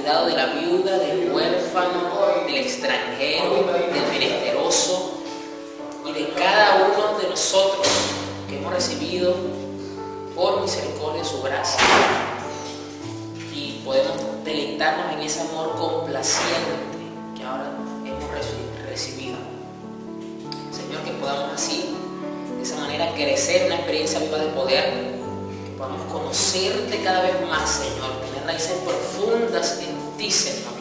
cuidado de la viuda, del huérfano, del extranjero, del menesteroso y de cada uno de nosotros que hemos recibido por misericordia su gracia. Y podemos deleitarnos en ese amor complaciente que ahora hemos recibido. Señor, que podamos así, de esa manera, crecer en una experiencia viva de poder, que podamos conocerte cada vez más, Señor, tener raíces profundas en ti, Señor.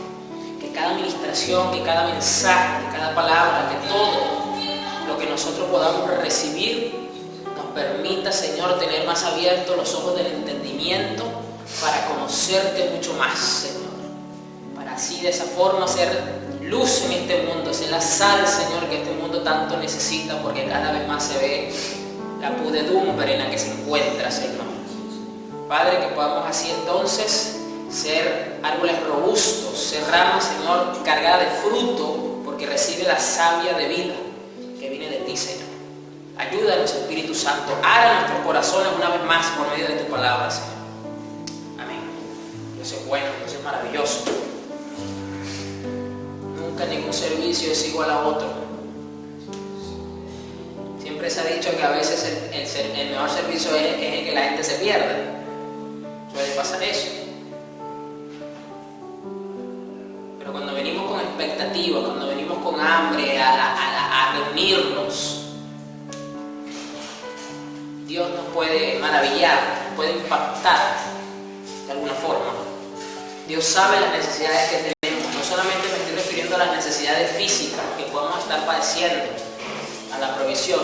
Que cada administración, que cada mensaje, que cada palabra, que todo lo que nosotros podamos recibir nos permita, Señor, tener más abiertos los ojos del entendimiento para conocerte mucho más, Señor. Para así, de esa forma, ser luz en este mundo, ser la sal, Señor, que este mundo tanto necesita, porque cada vez más se ve la pudredumbre en la que se encuentra, Señor. Padre, que podamos así entonces ser árboles robustos, ser ramas, Señor, cargadas de fruto, porque recibe la savia de vida que viene de ti, Señor. Ayúdanos, Espíritu Santo, ara nuestros corazones una vez más por medio de tu palabra, Señor. Amén. Dios es bueno, Dios es maravilloso. Nunca ningún servicio es igual a otro. Siempre se ha dicho que a veces el mejor servicio es el que la gente se pierde. Suele pasar eso. Pero cuando venimos con expectativa, cuando venimos con hambre a reunirnos, Dios nos puede maravillar, nos puede impactar de alguna forma. Dios sabe las necesidades que tenemos. No solamente me estoy refiriendo a las necesidades físicas que podemos estar padeciendo, a la provisión,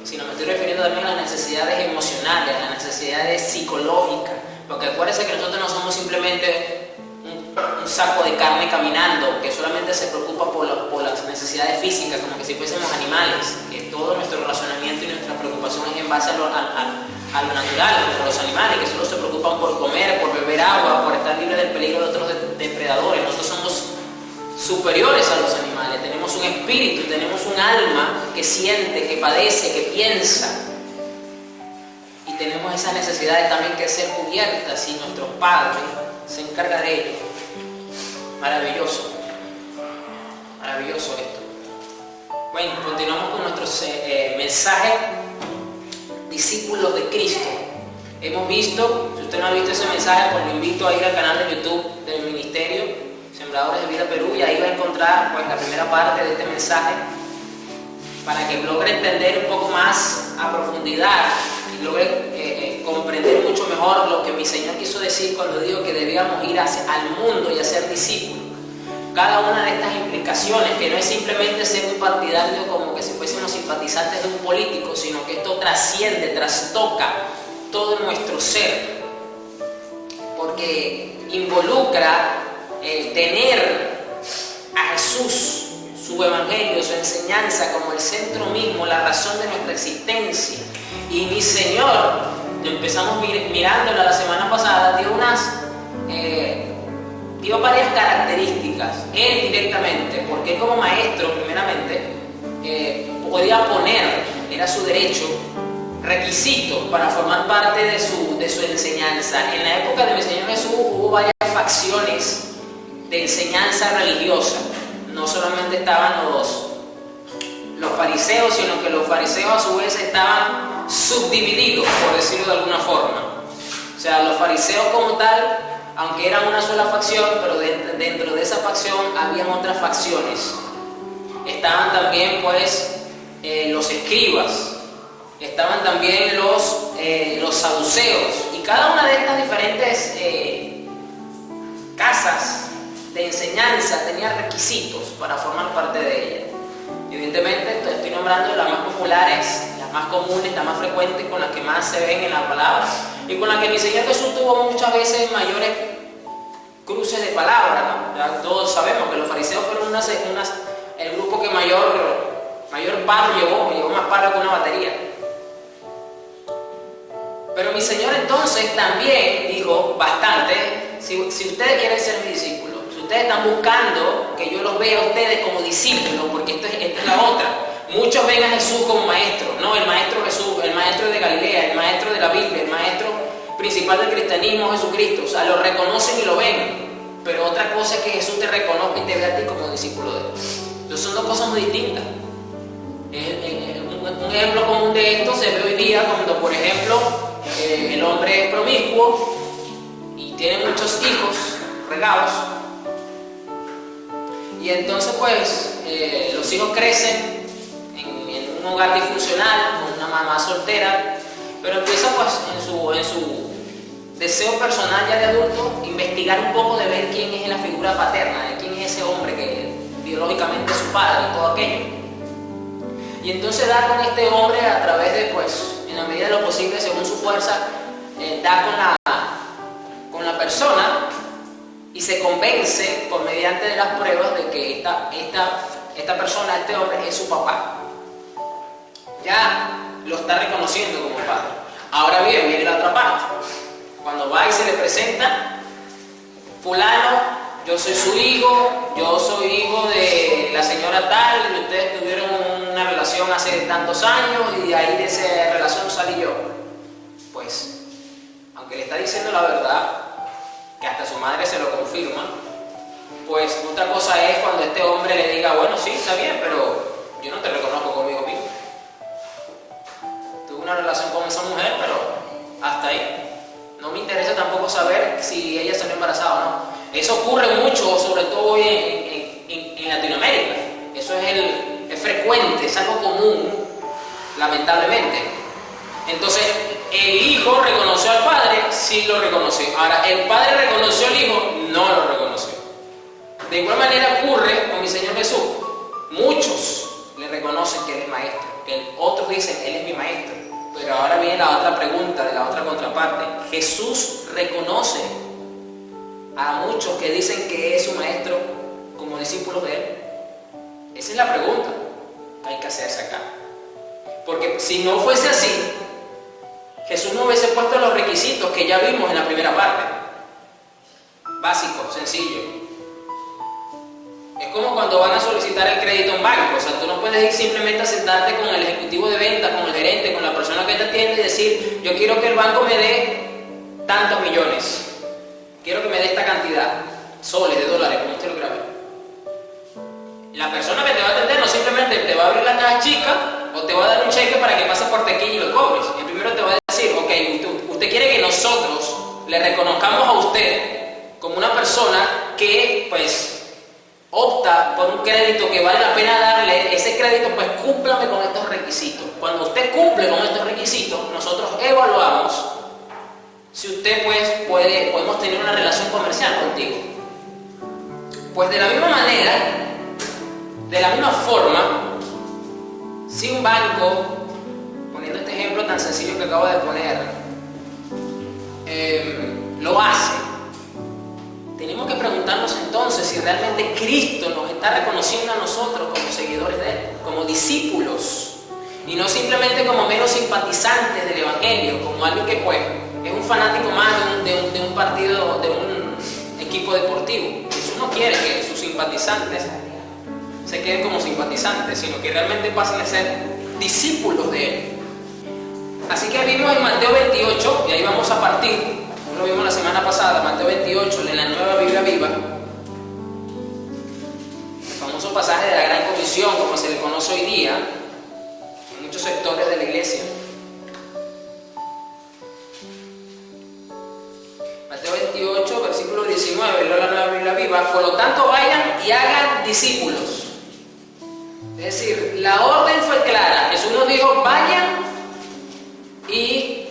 sino me estoy refiriendo también a las necesidades emocionales, a las necesidades psicológicas. Porque acuérdense que nosotros no somos simplemente un saco de carne caminando que solamente se preocupa por las necesidades físicas, como que si fuésemos animales, que todo nuestro razonamiento y nuestra preocupación es en base a lo natural, como los animales, que solo se preocupan por comer, por beber agua, por estar libres del peligro de otros depredadores. Nosotros somos superiores a los animales, tenemos un espíritu, tenemos un alma que siente, que padece, que piensa, y tenemos esas necesidades también que ser cubiertas, y nuestro Padre se encarga de ello. Maravilloso, maravilloso esto. Bueno, continuamos con nuestro mensaje, discípulos de Cristo. Hemos visto, si usted no ha visto ese mensaje, pues lo invito a ir al canal de YouTube del Ministerio Sembradores de Vida Perú, y ahí va a encontrar pues la primera parte de este mensaje, para que logre entender un poco más a profundidad y logre comprender mucho mejor lo que mi Señor quiso decir cuando dijo que debíamos ir al mundo y hacer discípulos. Cada una de estas implicaciones, que no es simplemente ser un partidario como que si fuésemos simpatizantes de un político, sino que esto trasciende, trastoca todo nuestro ser, porque involucra tener a Jesús, su evangelio, su enseñanza como el centro mismo, la razón de nuestra existencia. Y mi Señor, empezamos mirándola la semana pasada, dio varias características, Él directamente, porque Él como maestro, primeramente, podía poner, era su derecho, requisitos para formar parte de su enseñanza. En la época de mi Señor Jesús hubo varias facciones de enseñanza religiosa. No solamente estaban los fariseos, sino que los fariseos a su vez estaban subdivididos, por decirlo de alguna forma. O sea, los fariseos como tal, aunque eran una sola facción, pero dentro de esa facción habían otras facciones. Estaban también pues los escribas, estaban también los saduceos, y cada una de estas diferentes casas de enseñanza tenía requisitos para formar parte de ella. Evidentemente estoy nombrando las más populares, las más comunes, las más frecuentes, con las que más se ven en la palabra, y con las que mi Señor Jesús tuvo muchas veces mayores cruces de palabras, ¿no? Ya todos sabemos que los fariseos fueron el grupo que mayor palo llevó más palo que una batería. Pero mi Señor entonces también dijo bastante: si ustedes quieren ser mis discípulos, si ustedes están buscando que yo los vea a ustedes como discípulos, porque esta es la otra. Muchos ven a Jesús como maestro, no, el maestro Jesús, el maestro de Galilea, el maestro de la Biblia, el maestro principal del cristianismo, Jesucristo. O sea, lo reconocen y lo ven. pero otra cosa es que Jesús te reconozca y te vea a ti como discípulo de Él. Entonces son dos cosas muy distintas. Un ejemplo común de esto se ve hoy día cuando, por ejemplo, el hombre es promiscuo y tiene muchos hijos regados, y entonces pues los hijos crecen en un hogar disfuncional con una mamá soltera, pero empieza pues en su deseo personal ya de adulto investigar un poco de ver quién es la figura paterna, de quién es ese hombre que biológicamente es su padre y todo aquello. Y entonces da con este hombre a través de, pues, en la medida de lo posible, según su fuerza, da con la persona y se convence por mediante de las pruebas de que esta persona, este hombre, es su papá. Ya lo está reconociendo como padre. Ahora bien, viene la otra parte. Cuando va y se le presenta, fulano, yo soy su hijo, yo soy hijo de la señora tal, y ustedes tuvieron una relación hace tantos años y de ahí de esa relación salí yo. Pues, aunque le está diciendo la verdad, que hasta su madre se lo confirma, pues otra cosa es cuando este hombre le diga, bueno, sí, está bien, pero yo no te reconozco como hijo mío. Tuve una relación con esa mujer, pero hasta ahí. No me interesa tampoco saber si ella salió embarazada o no. Eso ocurre mucho, sobre todo hoy en Latinoamérica. Eso es frecuente, es algo común, lamentablemente. Entonces, el hijo reconoció al padre, sí lo reconoció. Ahora, el padre reconoció al hijo, no lo reconoció. De igual manera ocurre con mi Señor Jesús. Muchos le reconocen que Él es maestro, que otros dicen, Él es mi maestro. Pero ahora viene la otra pregunta de la otra contraparte. ¿Jesús reconoce a muchos que dicen que es su maestro como discípulos de Él? Esa es la pregunta que hay que hacerse acá. Porque si no fuese así, Jesús no hubiese puesto los requisitos que ya vimos en la primera parte. Básico, sencillo. Es como cuando van a solicitar el crédito en banco. O sea, tú no puedes ir simplemente a sentarte con el ejecutivo de venta, con el gerente, con la persona que te atiende y decir, yo quiero que el banco me dé tantos millones. Quiero que me dé esta cantidad, soles, de dólares, como usted lo quiera ver. La persona que te va a atender no simplemente te va a abrir la caja chica o te va a dar un cheque para que pases por tequilla y lo cobres. El primero te va a decir, ok, usted quiere que nosotros le reconozcamos a usted como una persona que, pues, opta por un crédito que vale la pena darle. Ese crédito, pues, cúmplame con estos requisitos. Cuando usted cumple con estos requisitos, nosotros evaluamos si usted, pues, podemos tener una relación comercial contigo. Pues de la misma manera, de la misma forma, si un banco, poniendo este ejemplo tan sencillo que acabo de poner, lo hace, tenemos que preguntarnos entonces si realmente Cristo nos está reconociendo a nosotros como seguidores de Él, como discípulos, y no simplemente como meros simpatizantes del Evangelio, como alguien que, pues, es un fanático más de un partido, de un equipo deportivo. Jesús no quiere que sus simpatizantes se queden como simpatizantes, sino que realmente pasen a ser discípulos de Él. Así que vimos en Mateo 28, y ahí vamos a partir, lo vimos la semana pasada, Mateo 28, en la Nueva Biblia Viva, el famoso pasaje de la Gran Comisión, como se le conoce hoy día, en muchos sectores de la iglesia. Mateo 28, versículo 19, leo la Nueva Biblia Viva. Por lo tanto, vayan y hagan discípulos. Es decir, la orden fue clara. Jesús nos dijo, vayan y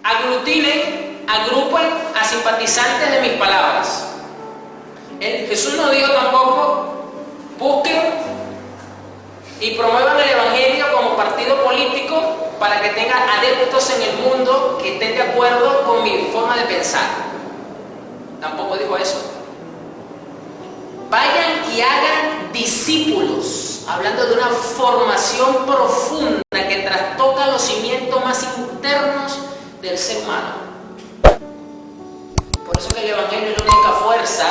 agrupen a simpatizantes de mis palabras. Jesús no dijo tampoco, busquen y promuevan el Evangelio como partido político para que tengan adeptos en el mundo que estén de acuerdo con mi forma de pensar. Tampoco dijo eso. Vayan y hagan discípulos, hablando de una formación profunda que trastoca los cimientos más internos del ser humano. Por eso que el Evangelio es la única fuerza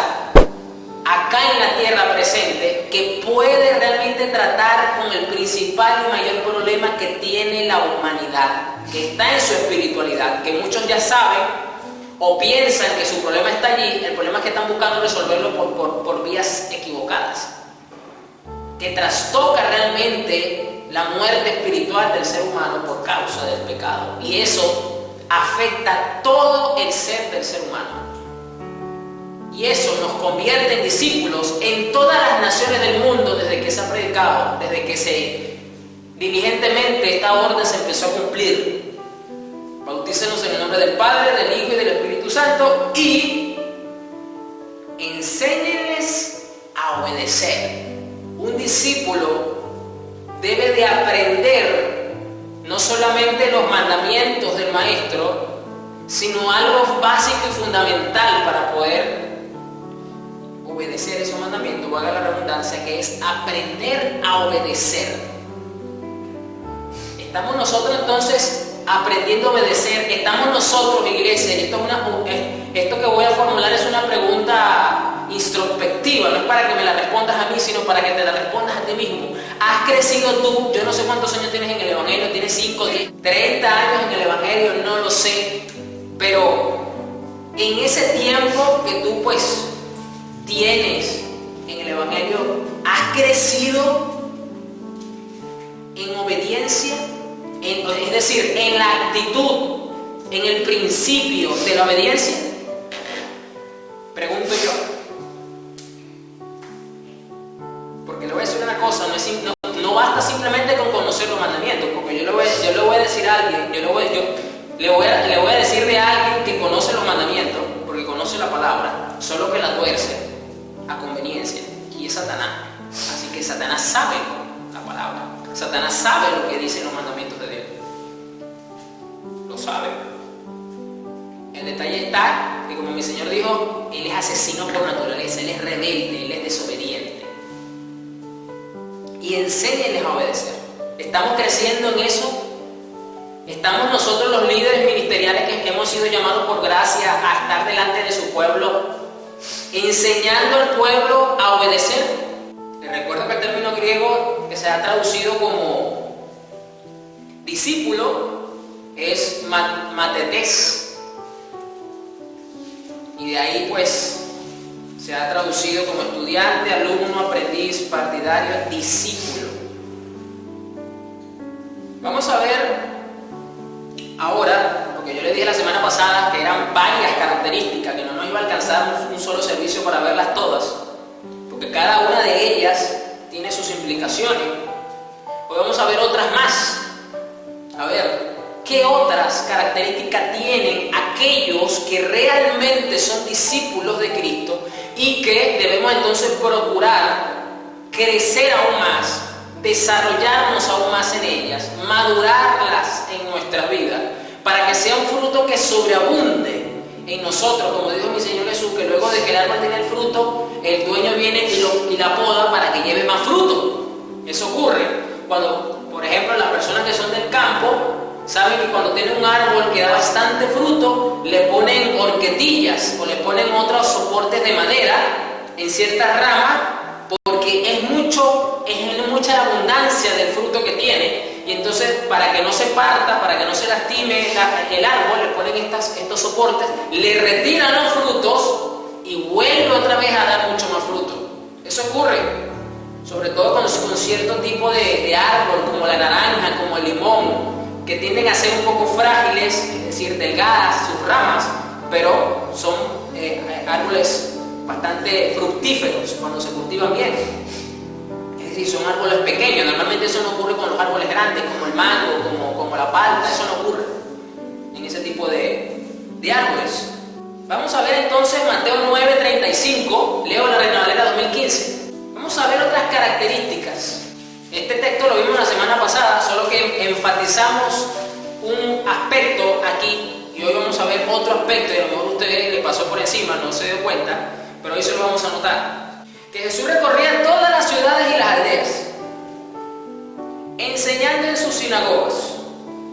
acá en la tierra presente que puede realmente tratar con el principal y mayor problema que tiene la humanidad, que está en su espiritualidad, que muchos ya saben o piensan que su problema está allí, el problema es que están buscando resolverlo por vías equivocadas, que trastoca realmente la muerte espiritual del ser humano por causa del pecado, y eso afecta todo el ser del ser humano. Y eso nos convierte en discípulos en todas las naciones del mundo desde que se ha predicado, desde que diligentemente esta orden se empezó a cumplir. Bautícenos en el nombre del Padre, del Hijo y del Espíritu Santo y enséñenles a obedecer. Un discípulo debe de aprender no solamente los mandamientos del Maestro, sino algo básico y fundamental para poder obedecer esos mandamientos, valga la redundancia, que es aprender a obedecer. Estamos nosotros entonces aprendiendo a obedecer, estamos nosotros, iglesia, esto que voy a formular es una pregunta introspectiva, no es para que me la respondas a mí, sino para que te la respondas a ti mismo. ¿Has crecido tú? Yo no sé cuántos años tienes en el Evangelio, tienes 5, 10, 30 años en el Evangelio, no lo sé, pero en ese tiempo que tú pues tienes en el Evangelio, ¿has crecido en obediencia? Es decir, en la actitud, en el principio de la obediencia. Pregunto yo. Porque le voy a decir una cosa, no basta simplemente con conocer los mandamientos, porque yo le voy a decir a alguien, le voy a decir de alguien que conoce los mandamientos, porque conoce la palabra, solo que la tuerce a conveniencia, y es Satanás. Así que Satanás sabe la palabra, Satanás sabe lo que dicen los mandamientos de Dios, lo sabe. El detalle está que, como mi Señor dijo, Él es asesino por naturaleza, Él es rebelde, Él es desobediente. Y enséñenles a obedecer. ¿Estamos creciendo en eso? ¿Estamos nosotros los líderes ministeriales que hemos sido llamados por gracia a estar delante de su pueblo, enseñando al pueblo a obedecer? Les recuerdo que el término griego que se ha traducido como discípulo es matetes, y de ahí pues se ha traducido como estudiante, alumno, aprendiz, partidario, discípulo. Vamos a ver ahora, porque yo les dije la semana pasada que eran varias características, que no nos iba a alcanzar un solo servicio para verlas todas, porque cada una de ellas tiene sus implicaciones. Hoy vamos a ver otras más. A ver, ¿qué otras características tienen aquellos que realmente son discípulos de Cristo y que debemos entonces procurar crecer aún más, desarrollarnos aún más en ellas, madurarlas en nuestra vida, para que sea un fruto que sobreabunde en nosotros? Como dijo mi Señor Jesús, que luego de que el árbol tiene el fruto, el dueño viene y la poda para que lleve más fruto. Eso ocurre cuando, por ejemplo, las personas que son del campo saben que cuando tienen un árbol que da bastante fruto, le ponen horquetillas o le ponen otros soportes de madera en ciertas ramas, porque es mucha abundancia del fruto que tiene, y entonces para que no se parta, para que no se lastime el árbol, le ponen estos soportes, le retiran los frutos y vuelve otra vez a dar mucho más fruto. Eso ocurre sobre todo con cierto tipo de árbol, como la naranja, como el limón, que tienden a ser un poco frágiles, es decir, delgadas sus ramas, pero son árboles bastante fructíferos cuando se cultivan bien. Es decir, son árboles pequeños. Normalmente eso no ocurre con los árboles grandes, como el mango, como la palta. Eso no ocurre en ese tipo de árboles. Vamos a ver entonces Mateo 9:35, leo la Reina Valera 2015. Vamos a ver otras características. Este texto lo vimos la semana pasada, solo que enfatizamos un aspecto aquí, y hoy vamos a ver otro aspecto, y a lo mejor a ustedes les pasó por encima, no se dio cuenta, pero hoy se lo vamos a notar. Que Jesús recorría todas las ciudades y las aldeas, enseñando en sus sinagogas,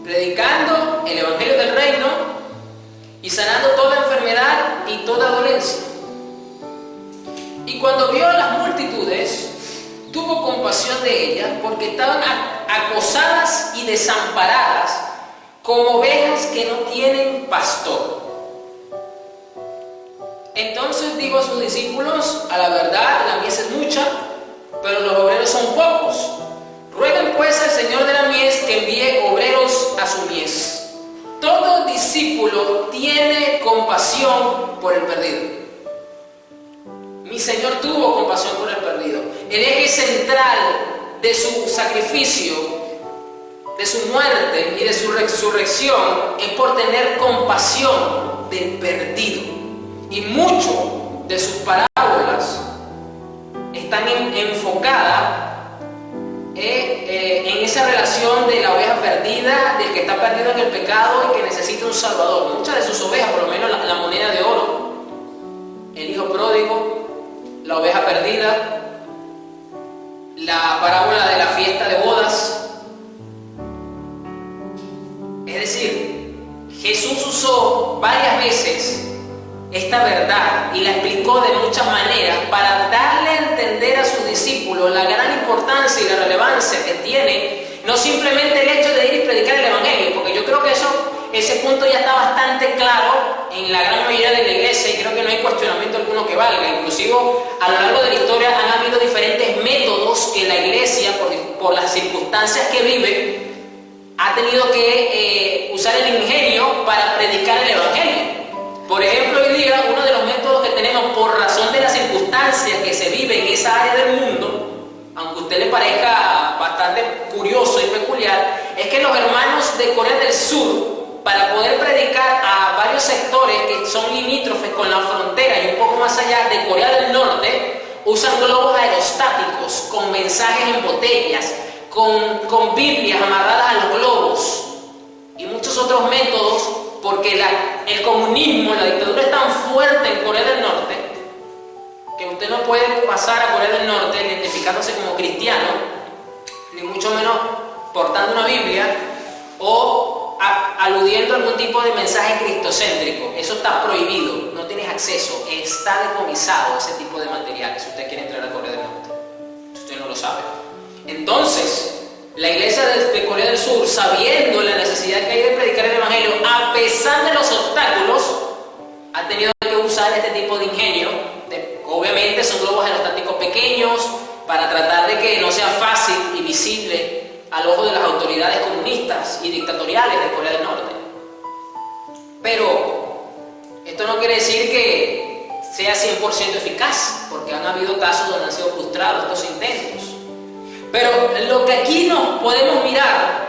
predicando el Evangelio del Reino y sanando toda enfermedad y toda dolencia. Y cuando vio a las multitudes, tuvo compasión de ellas, porque estaban acosadas y desamparadas, como ovejas que no tienen pastor. entonces dijo a sus discípulos: a la verdad, la mies es mucha, pero los obreros son pocos. Rueguen pues al Señor de la mies que envíe obreros a su mies. Todo discípulo tiene compasión por el perdido. Mi Señor tuvo compasión por el perdido. El eje central de su sacrificio, de su muerte y de su resurrección es por tener compasión del perdido. Y muchas de sus parábolas están enfocadas en esa relación de la oveja perdida, del que está perdido en el pecado y que necesita un salvador. Muchas de sus ovejas, por lo menos la moneda de oro, el hijo pródigo, la oveja perdida, la parábola de la fiesta de bodas. Es decir, Jesús usó varias veces esta verdad y la explicó de muchas maneras para darle a entender a sus discípulos la gran importancia y la relevancia que tiene no simplemente el hecho de ir y predicar el Evangelio, porque yo creo que ese punto ya está bastante claro en la gran mayoría de la iglesia y creo que no hay cuestionamiento alguno que valga. Inclusive a lo largo de la historia han habido diferentes métodos que la iglesia, por las circunstancias que vive, ha tenido que usar el ingenio para predicar el Evangelio. Por ejemplo, hoy día uno de los métodos que tenemos por razón de las circunstancias que se vive en esa área del mundo, aunque a usted le parezca bastante curioso y peculiar, es que los hermanos de Corea del Sur, para poder predicar a varios sectores que son limítrofes con la frontera y un poco más allá de Corea del Norte, usan globos aerostáticos con mensajes en botellas, con Biblias amarradas a los globos y muchos otros métodos, porque el comunismo, la dictadura es tan fuerte en Corea del Norte que usted no puede pasar a Corea del Norte identificándose como cristiano, ni mucho menos portando una Biblia o aludiendo a algún tipo de mensaje cristocéntrico. Eso está prohibido, no tienes acceso, está decomisado ese tipo de materiales si usted quiere entrar a Corea del Norte, si usted no lo sabe. Entonces, la iglesia de Corea del Sur, sabiendo la necesidad que hay de predicar el Evangelio, a pesar de los obstáculos, ha tenido que usar este tipo de ingenio. Obviamente son globos aerostáticos pequeños para tratar de que no sea fácil y visible al ojo de las autoridades comunistas y dictatoriales de Corea del Norte. Pero esto no quiere decir que sea 100% eficaz, porque han habido casos donde han sido frustrados estos intentos. Pero lo que aquí nos podemos mirar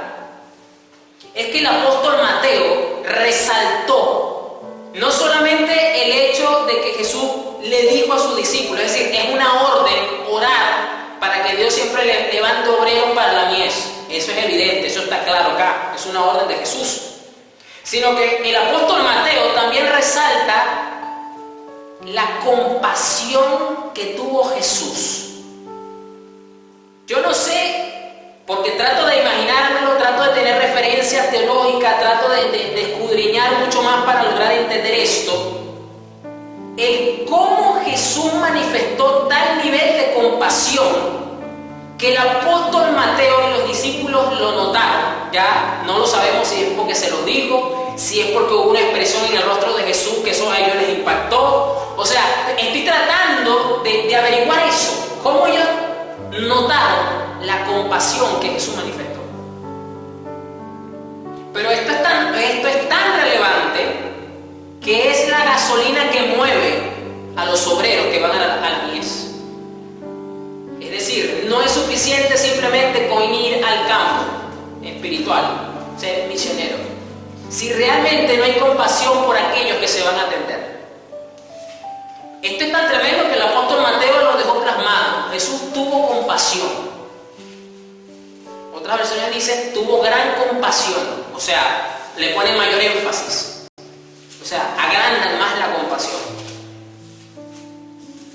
es que el apóstol Mateo resaltó no solamente el hecho de que Jesús le dijo a sus discípulos, es decir, es una orden orar para que Dios siempre levante obreros para la mies. Eso es evidente, eso está claro acá, es una orden de Jesús. Sino que el apóstol Mateo también resalta la compasión que tuvo Jesús. Yo no sé, porque trato de imaginármelo, trato de tener referencia teológica, trato de escudriñar mucho más para lograr entender esto. El cómo Jesús manifestó tal nivel de compasión que el apóstol Mateo y los discípulos lo notaron. Ya no lo sabemos si es porque se lo dijo, si es porque hubo una expresión en el rostro de Jesús que eso a ellos les impactó. O sea, estoy tratando de averiguar eso. ¿Cómo ellos notaron la compasión que Jesús manifestó? Pero esto es tan relevante que es la gasolina que mueve a los obreros que van a la mies. Es decir, no es suficiente simplemente con ir al campo espiritual, ser misionero, si realmente no hay compasión por aquellos que se van a atender. Esto es tan tremendo que el apóstol Mateo lo dejó plasmado. Jesús tuvo compasión. Otras versiones dicen tuvo gran compasión, o sea, le ponen mayor énfasis, o sea, agrandan más la compasión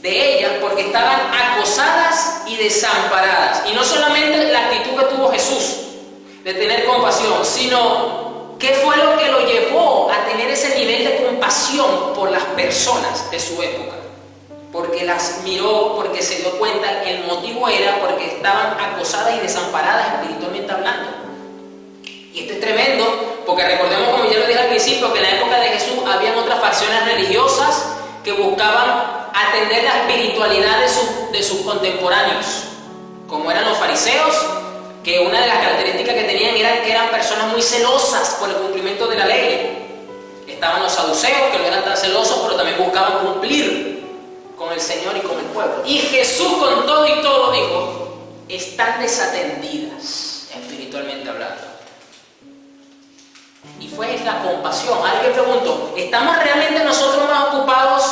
de ellas porque estaban acosadas y desamparadas. Y no solamente la actitud que tuvo Jesús de tener compasión, sino qué fue lo que lo llevó a tener ese nivel de compasión por las personas de su época. Porque las miró, porque se dio cuenta que el motivo era porque estaban acosadas y desamparadas espiritualmente hablando. Y esto es tremendo, porque recordemos, como ya lo dije al principio, que en la época de Jesús habían otras facciones religiosas que buscaban atender la espiritualidad de sus contemporáneos, como eran los fariseos, que una de las características que tenían era que eran personas muy celosas por el cumplimiento de la ley. Estaban los saduceos, que no eran tan celosos, pero también buscaban cumplir con el Señor y con el pueblo. Y Jesús, con todo y todo, dijo: están desatendidas, espiritualmente hablando. Y fue la compasión. Alguien preguntó: ¿estamos realmente nosotros más ocupados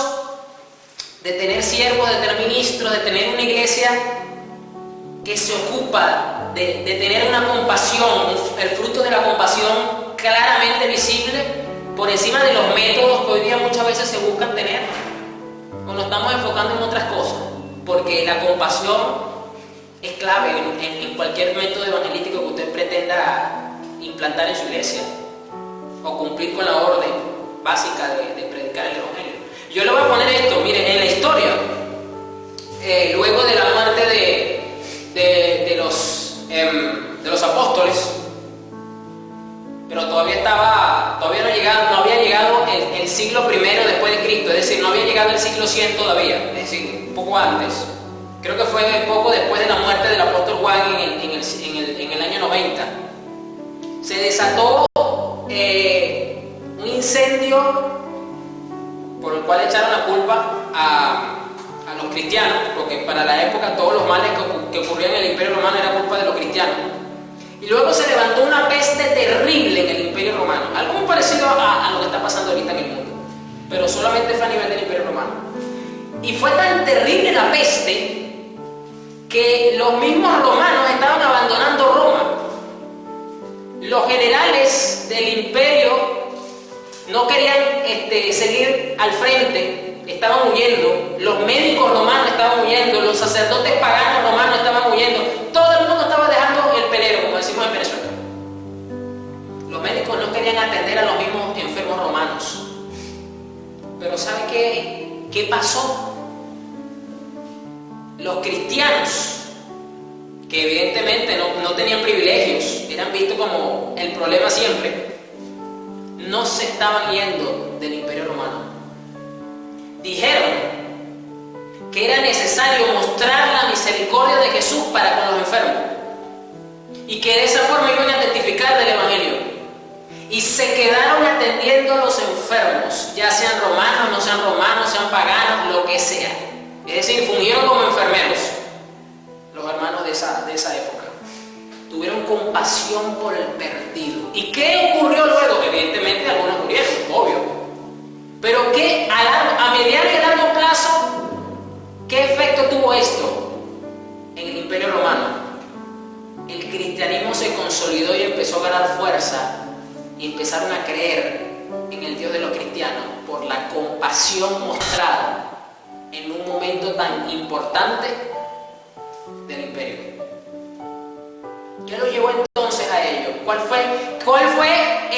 de tener siervos, de tener ministros, de tener una iglesia que se ocupa de tener una compasión, el fruto de la compasión claramente visible, por encima de los métodos que hoy día muchas veces se buscan tener? ¿O nos estamos enfocando en otras cosas? Porque la compasión es clave en cualquier método evangelístico que usted pretenda implantar en su iglesia o cumplir con la orden básica de predicar el evangelio. Yo le voy a poner esto, mire, en la historia, luego de la muerte de los apóstoles, pero todavía no había llegado el siglo I después de Cristo, es decir, no había llegado el siglo 100 todavía, es decir, un poco antes. Creo que fue poco después de la muerte del apóstol Juan en el año 90. Se desató un incendio por el cual echaron la culpa a los cristianos, porque para la época todos los males que ocurrían en el Imperio Romano era culpa de los cristianos. Y luego se levantó una peste terrible en el Imperio Romano, algo muy parecido a lo que está pasando ahorita en el mundo, pero solamente fue a nivel del Imperio Romano. Y fue tan terrible la peste que los mismos romanos estaban abandonando Roma. Los generales del imperio no querían seguir al frente, estaban huyendo. Los médicos romanos estaban huyendo, los sacerdotes paganos romanos estaban huyendo. Todo el mundo estaba dejando el pelero, como decimos en Venezuela. Los médicos no querían atender a los mismos enfermos romanos. Pero ¿sabe qué pasó? Los cristianos, que evidentemente no tenían privilegios, eran vistos como el problema siempre, no se estaban yendo del Imperio Romano. Dijeron que era necesario mostrar la misericordia de Jesús para con los enfermos y que de esa forma iban a testificar del Evangelio. Y se quedaron atendiendo a los enfermos, ya sean romanos, no sean romanos, sean paganos, lo que sea. Es decir, fungieron como enfermeros los hermanos de esa época. Tuvieron compasión por el perdido. ¿Y qué ocurrió luego? Evidentemente algunos murieron, obvio. Pero ¿qué a mediano y a largo plazo, qué efecto tuvo esto en el Imperio Romano? El cristianismo se consolidó y empezó a ganar fuerza y empezaron a creer en el Dios de los cristianos por la compasión mostrada en un momento tan importante del imperio. ¿Qué lo llevó entonces a ello? ¿Cuál fue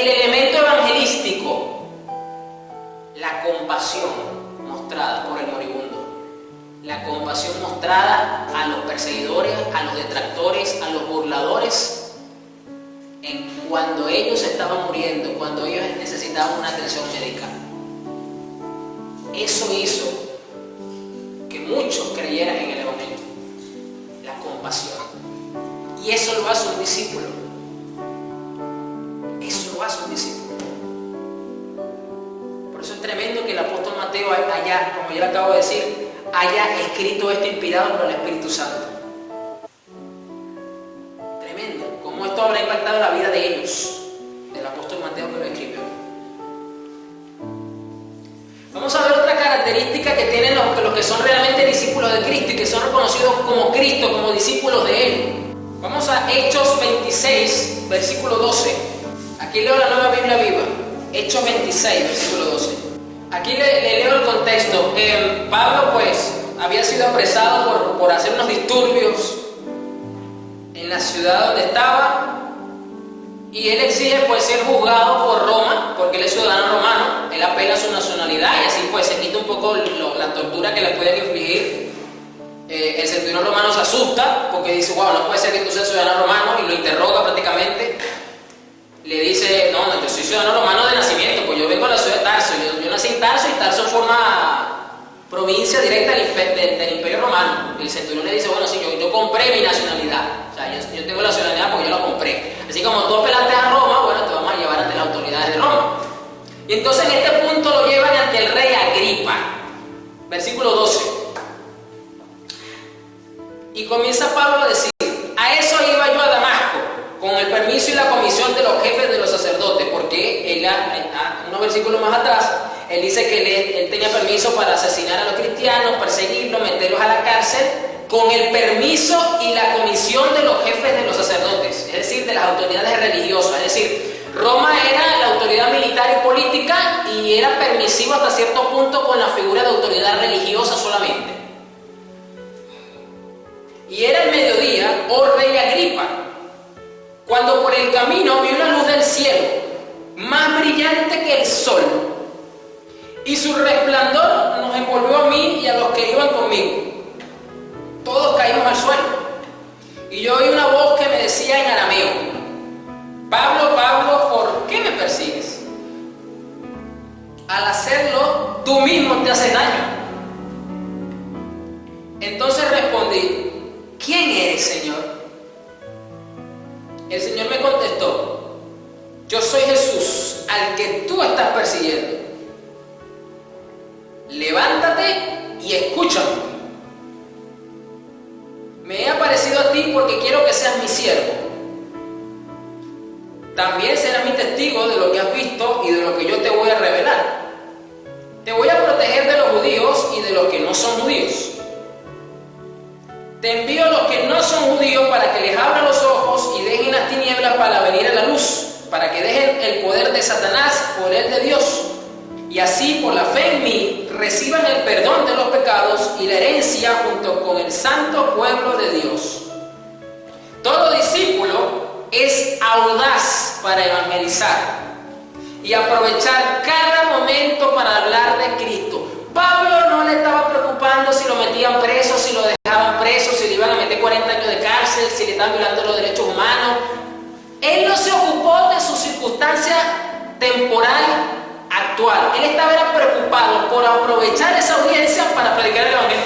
el elemento evangelístico? La compasión mostrada por el moribundo. La compasión mostrada a los perseguidores, a los detractores, a los burladores, cuando ellos estaban muriendo, cuando ellos necesitaban una atención médica. Eso hizo que muchos creyeran en el Evangelio. La compasión. Y eso lo hace un discípulo. Eso lo hace un discípulo. Por eso es tremendo que el apóstol Mateo haya, como ya le acabo de decir, haya escrito esto inspirado por el Espíritu Santo. Tremendo. Cómo esto habrá impactado la vida de ellos, del apóstol Mateo que lo escribió. Vamos a ver otra característica que tienen los que son realmente discípulos de Cristo y que son reconocidos como Cristo, como discípulos de Él. Vamos a Hechos 26, versículo 12. Aquí leo la Nueva Biblia Viva. Hechos 26, versículo 12. Aquí le leo el contexto. Pablo pues había sido apresado por hacer unos disturbios en la ciudad donde estaba, y él exige pues ser juzgado por Roma, porque él es ciudadano romano. Él apela a su nacionalidad y así pues se quita un poco la tortura que le pueden infligir. El centurión romano se asusta porque dice: wow, no puede ser que tú seas ciudadano romano, y lo interroga prácticamente. Le dice: no, yo soy ciudadano romano de nacimiento, pues yo vengo a la ciudad de Tarso, yo nací en Tarso, y Tarso forma provincia directa del Imperio Romano. Y el centurión le dice, bueno, sí, yo compré mi nacionalidad. O sea, yo tengo la nacionalidad porque yo la compré. Así como tú apelaste a Roma, bueno, te vamos a llevar ante las autoridades de Roma. Y entonces en este punto lo llevan ante el rey Agripa. Versículo 12. Y comienza Pablo a decir, a eso iba yo a Damasco, con el permiso y la comisión de los jefes de los sacerdotes, porque él, unos versículos más atrás, él dice que él tenía permiso para asesinar a los cristianos, perseguirlos, meterlos a la cárcel, con el permiso y la comisión de los jefes de los sacerdotes, es decir, de las autoridades religiosas. Es decir, Roma era la autoridad militar y política y era permisivo hasta cierto punto con la figura de autoridad religiosa solamente. Y era el mediodía, oh rey Agripa, cuando por el camino vi una luz del cielo, más brillante que el sol, y su resplandor nos envolvió a mí y a los que iban conmigo. Todos caímos al suelo. Y yo oí una voz que me decía en arameo, Pablo, Pablo, ¿por qué me persigues? Al hacerlo, tú mismo te haces daño. Entonces respondí, ¿quién eres, Señor? El Señor me contestó, yo soy Jesús, al que tú estás persiguiendo. Levántate y escúchame. Me he aparecido a ti porque quiero que seas mi siervo. También serás mi testigo de lo que has visto y de lo que yo te voy a revelar. Te voy a proteger de los judíos y de los que no son judíos. Te envío a los que no son judíos para que les abra los ojos y dejen las tinieblas para venir a la luz, para que dejen el poder de Satanás por el de Dios. Y así, por la fe en mí, reciban el perdón de los pecados y la herencia junto con el santo pueblo de Dios. Todo discípulo es audaz para evangelizar y aprovechar cada momento para hablar de Cristo. Pablo no le estaba preocupando si lo metían preso, si lo dejaban preso, si le iban a meter 40 años de cárcel, si le estaban violando los derechos humanos. Él no se ocupó de su circunstancia temporal actual. Él estaba preocupado por aprovechar esa audiencia para predicar el evangelio.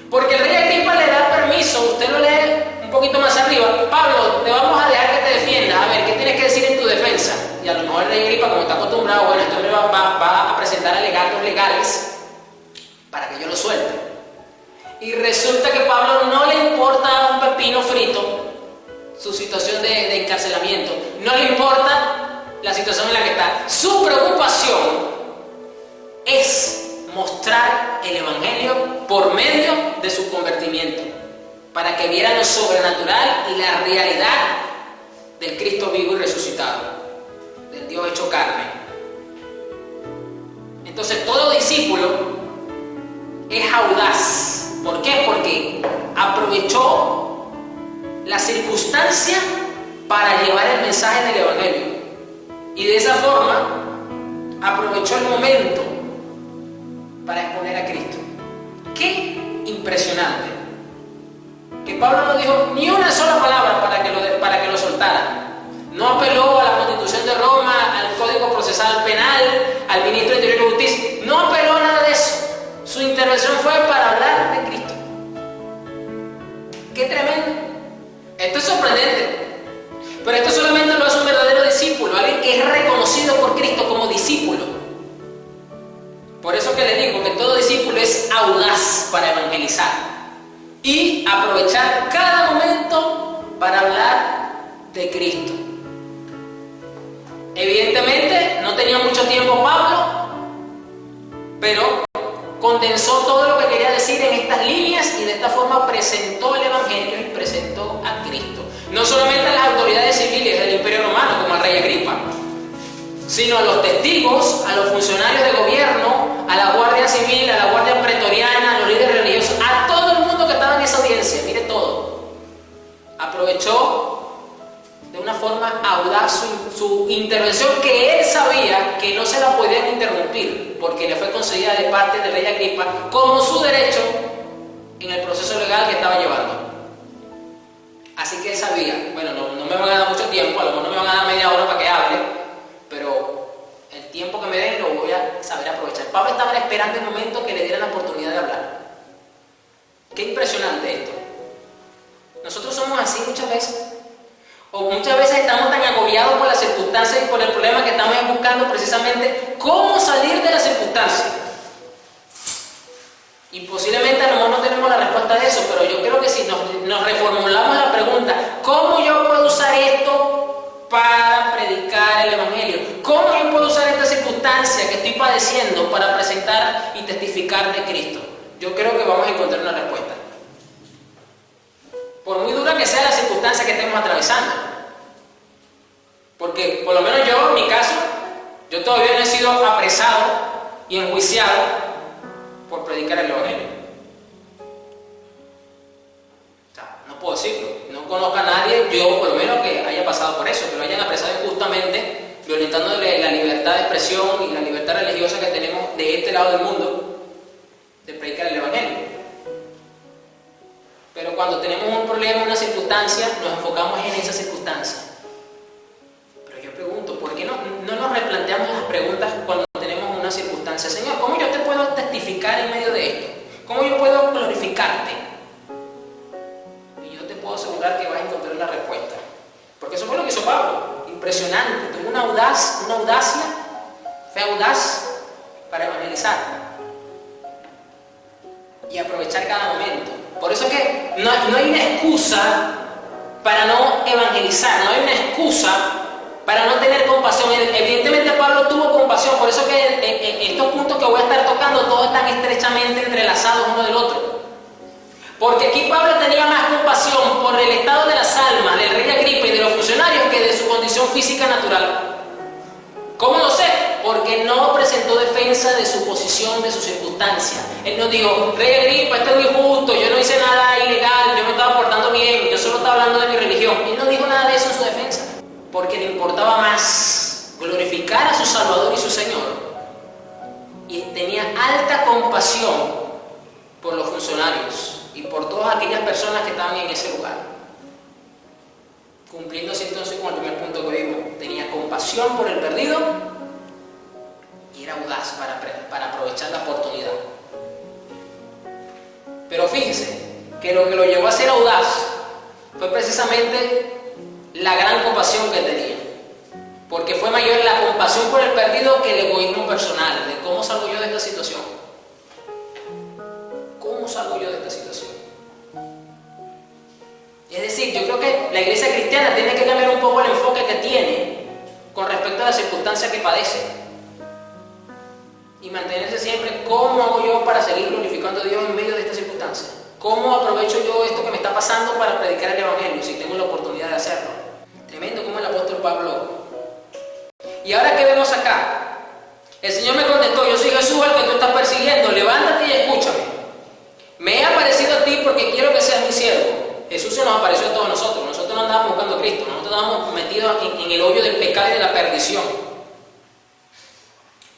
Porque el rey Agripa le da permiso, usted lo lee un poquito más arriba, Pablo, te vamos a dejar que te defiendas, a ver, ¿qué tienes que decir en tu defensa? Y a lo mejor el rey Agripa, como está acostumbrado, bueno, este hombre va a presentar alegatos legales para que yo lo suelte. Y resulta que a Pablo no le importa un pepino frito su situación de encarcelamiento, no le importa la situación en la que está. Su preocupación es mostrar el evangelio por medio de su convertimiento, para que vieran lo sobrenatural y la realidad del Cristo vivo y resucitado, del Dios hecho carne. Entonces todo discípulo es audaz. ¿Por qué? Porque aprovechó la circunstancia para llevar el mensaje del evangelio. Y de esa forma aprovechó el momento para exponer a Cristo. ¡Qué impresionante! Que Pablo no dijo ni una sola palabra para que lo soltara. No apeló a la Constitución de Roma, al Código Procesal Penal, al Ministro de Interior y Justicia. No apeló a nada de eso. Su intervención fue para hablar de Cristo. ¡Qué tremendo! Esto es sorprendente. Pero esto solamente lo hace un verdadero discípulo, alguien que es reconocido por Cristo como discípulo. Por eso que le digo que todo discípulo es audaz para evangelizar y aprovechar cada momento para hablar de Cristo. Evidentemente no tenía mucho tiempo Pablo, pero condensó todo lo que quería decir en estas líneas y de esta forma presentó el evangelio y presentó a Cristo. No solamente a las autoridades civiles del Imperio Romano, como al rey Agripa, sino a los testigos, a los funcionarios de gobierno, a la Guardia Civil, a la Guardia Pretoriana, a los líderes religiosos, a todo el mundo que estaba en esa audiencia. Mire todo. Aprovechó de una forma audaz su intervención, que él sabía que no se la podían interrumpir, porque le fue concedida de parte del rey Agripa como su derecho en el proceso legal que estaba llevando. Así que él sabía, bueno, no me van a dar mucho tiempo, a lo mejor no me van a dar media hora para que hable, pero el tiempo que me den lo voy a saber aprovechar Pablo estaba esperando el momento que le dieran la oportunidad de hablar. Qué impresionante esto. Nosotros somos así muchas veces. O muchas veces estamos tan agobiados por las circunstancias y por el problema que estamos buscando precisamente cómo salir de las circunstancias. Y posiblemente a lo mejor no tenemos la respuesta de eso, pero yo creo que si nos reformulamos la pregunta, ¿cómo yo puedo usar esto para predicar el Evangelio? ¿Cómo yo puedo usar esta circunstancia que estoy padeciendo para presentar y testificar de Cristo? Yo creo que vamos a encontrar una respuesta. Por muy dura que sea la circunstancia que estemos atravesando. Porque por lo menos yo, en mi caso, yo todavía no he sido apresado y enjuiciado por predicar el Evangelio. O sea, no puedo decirlo. No conozco a nadie, yo por lo menos, que haya pasado por eso, que lo hayan apresado injustamente, violentándole la libertad de expresión y la libertad religiosa que tenemos de este lado del mundo, de predicar el Evangelio. Pero cuando tenemos un problema, una circunstancia, nos enfocamos en esa circunstancia. Pero yo pregunto, ¿por qué no nos replanteamos las preguntas cuando tenemos una circunstancia? Señor, ¿cómo yo te puedo testificar en medio de esto? ¿Cómo yo puedo glorificarte? Y yo te puedo asegurar que vas a encontrar la respuesta. Porque eso fue lo que hizo Pablo. Impresionante. Tuvo una audacia, fue audaz para evangelizar y aprovechar cada momento. Por eso es que no hay una excusa para no evangelizar, no hay una excusa para no tener compasión. Evidentemente Pablo tuvo compasión, por eso que en estos puntos que voy a estar tocando todos están estrechamente entrelazados uno del otro. Porque aquí Pablo tenía más compasión por el estado de las almas del rey Agripa y de los funcionarios que de su condición física natural. ¿Cómo lo sé? Porque no presentó defensa de su posición, de su circunstancia. Él no dijo, rey Agripa, esto es injusto, yo no hice nada ilegal, yo me estaba portando bien, yo solo estaba hablando de mi religión. Él no dijo nada de eso en su defensa, porque le importaba más glorificar a su Salvador y su Señor. Y tenía alta compasión por los funcionarios y por todas aquellas personas que estaban en ese lugar. Cumpliendo así entonces con el primer punto que vimos, tenía compasión por el perdido y era audaz para aprovechar la oportunidad. Pero fíjense que lo llevó a ser audaz fue precisamente la gran compasión que tenía, porque fue mayor la compasión por el perdido que el egoísmo personal, de cómo salgo yo de esta situación. ¿Cómo salgo yo de esta situación? Es decir, yo creo que la iglesia cristiana tiene que cambiar un poco el enfoque que tiene con respecto a las circunstancias que padece y mantenerse siempre, ¿cómo hago yo para seguir glorificando a Dios en medio de esta circunstancia? ¿Cómo aprovecho yo esto que me está pasando para predicar el Evangelio si tengo la oportunidad de hacerlo? Tremendo como el apóstol Pablo. Y ahora que vemos acá, el Señor me contestó, yo soy Jesús al que tú estás persiguiendo, levántate y escúchame. Me he aparecido a ti porque quiero que seas mi siervo. Jesús se nos apareció a todos nosotros. Nosotros no andábamos buscando a Cristo, nosotros estábamos metidos en el hoyo del pecado y de la perdición.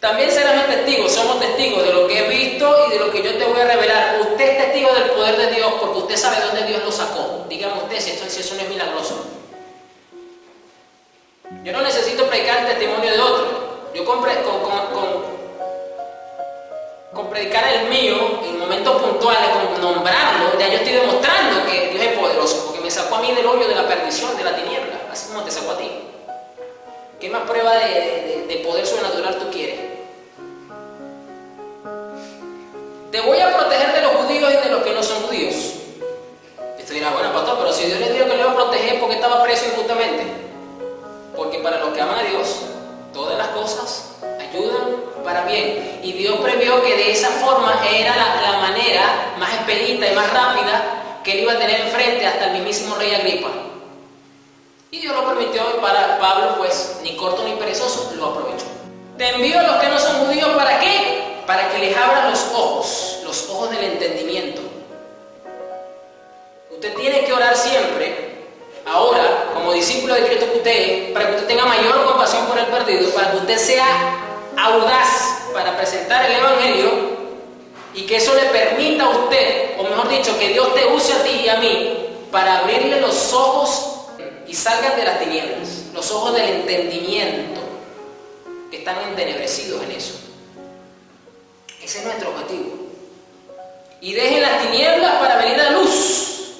También serán mis testigos, somos testigos de lo que he visto y de lo que yo te voy a revelar. Usted es testigo del poder de Dios porque usted sabe de dónde Dios lo sacó. Dígame usted si eso no es milagroso. Yo no necesito predicar el testimonio de otro. Yo con predicar el mío en momentos puntuales, con nombrarlo, ya yo estoy demostrando que Dios es poderoso, porque me sacó a mí del hoyo de la perdición, de la tiniebla, así como te sacó a ti. ¿Qué más prueba de poder sobrenatural tú quieres? Te voy a proteger de los judíos y de los que no son judíos. Esto dirá, bueno, pastor, pero si Dios le dijo que le iba a proteger, ¿por qué estaba preso injustamente? Porque para los que aman a Dios, todas las cosas ayudan para bien. Y Dios previó que de esa forma era la manera más expedita y más rápida que él iba a tener enfrente hasta el mismísimo rey Agripa. Y Dios lo permitió, y para Pablo, pues, ni corto ni perezoso, lo aprovechó. Te envío a los que no son judíos, ¿para qué? Para que les abran los ojos del entendimiento. Usted tiene que orar siempre, ahora, como discípulo de Cristo que usted es, para que usted tenga mayor compasión por el perdido, para que usted sea audaz para presentar el Evangelio y que eso le permita a usted, o mejor dicho, que Dios te use a ti y a mí para abrirle los ojos y salgan de las tinieblas, los ojos del entendimiento que están entenebrecidos en eso. Ese es nuestro objetivo. Y dejen las tinieblas para venir a la luz.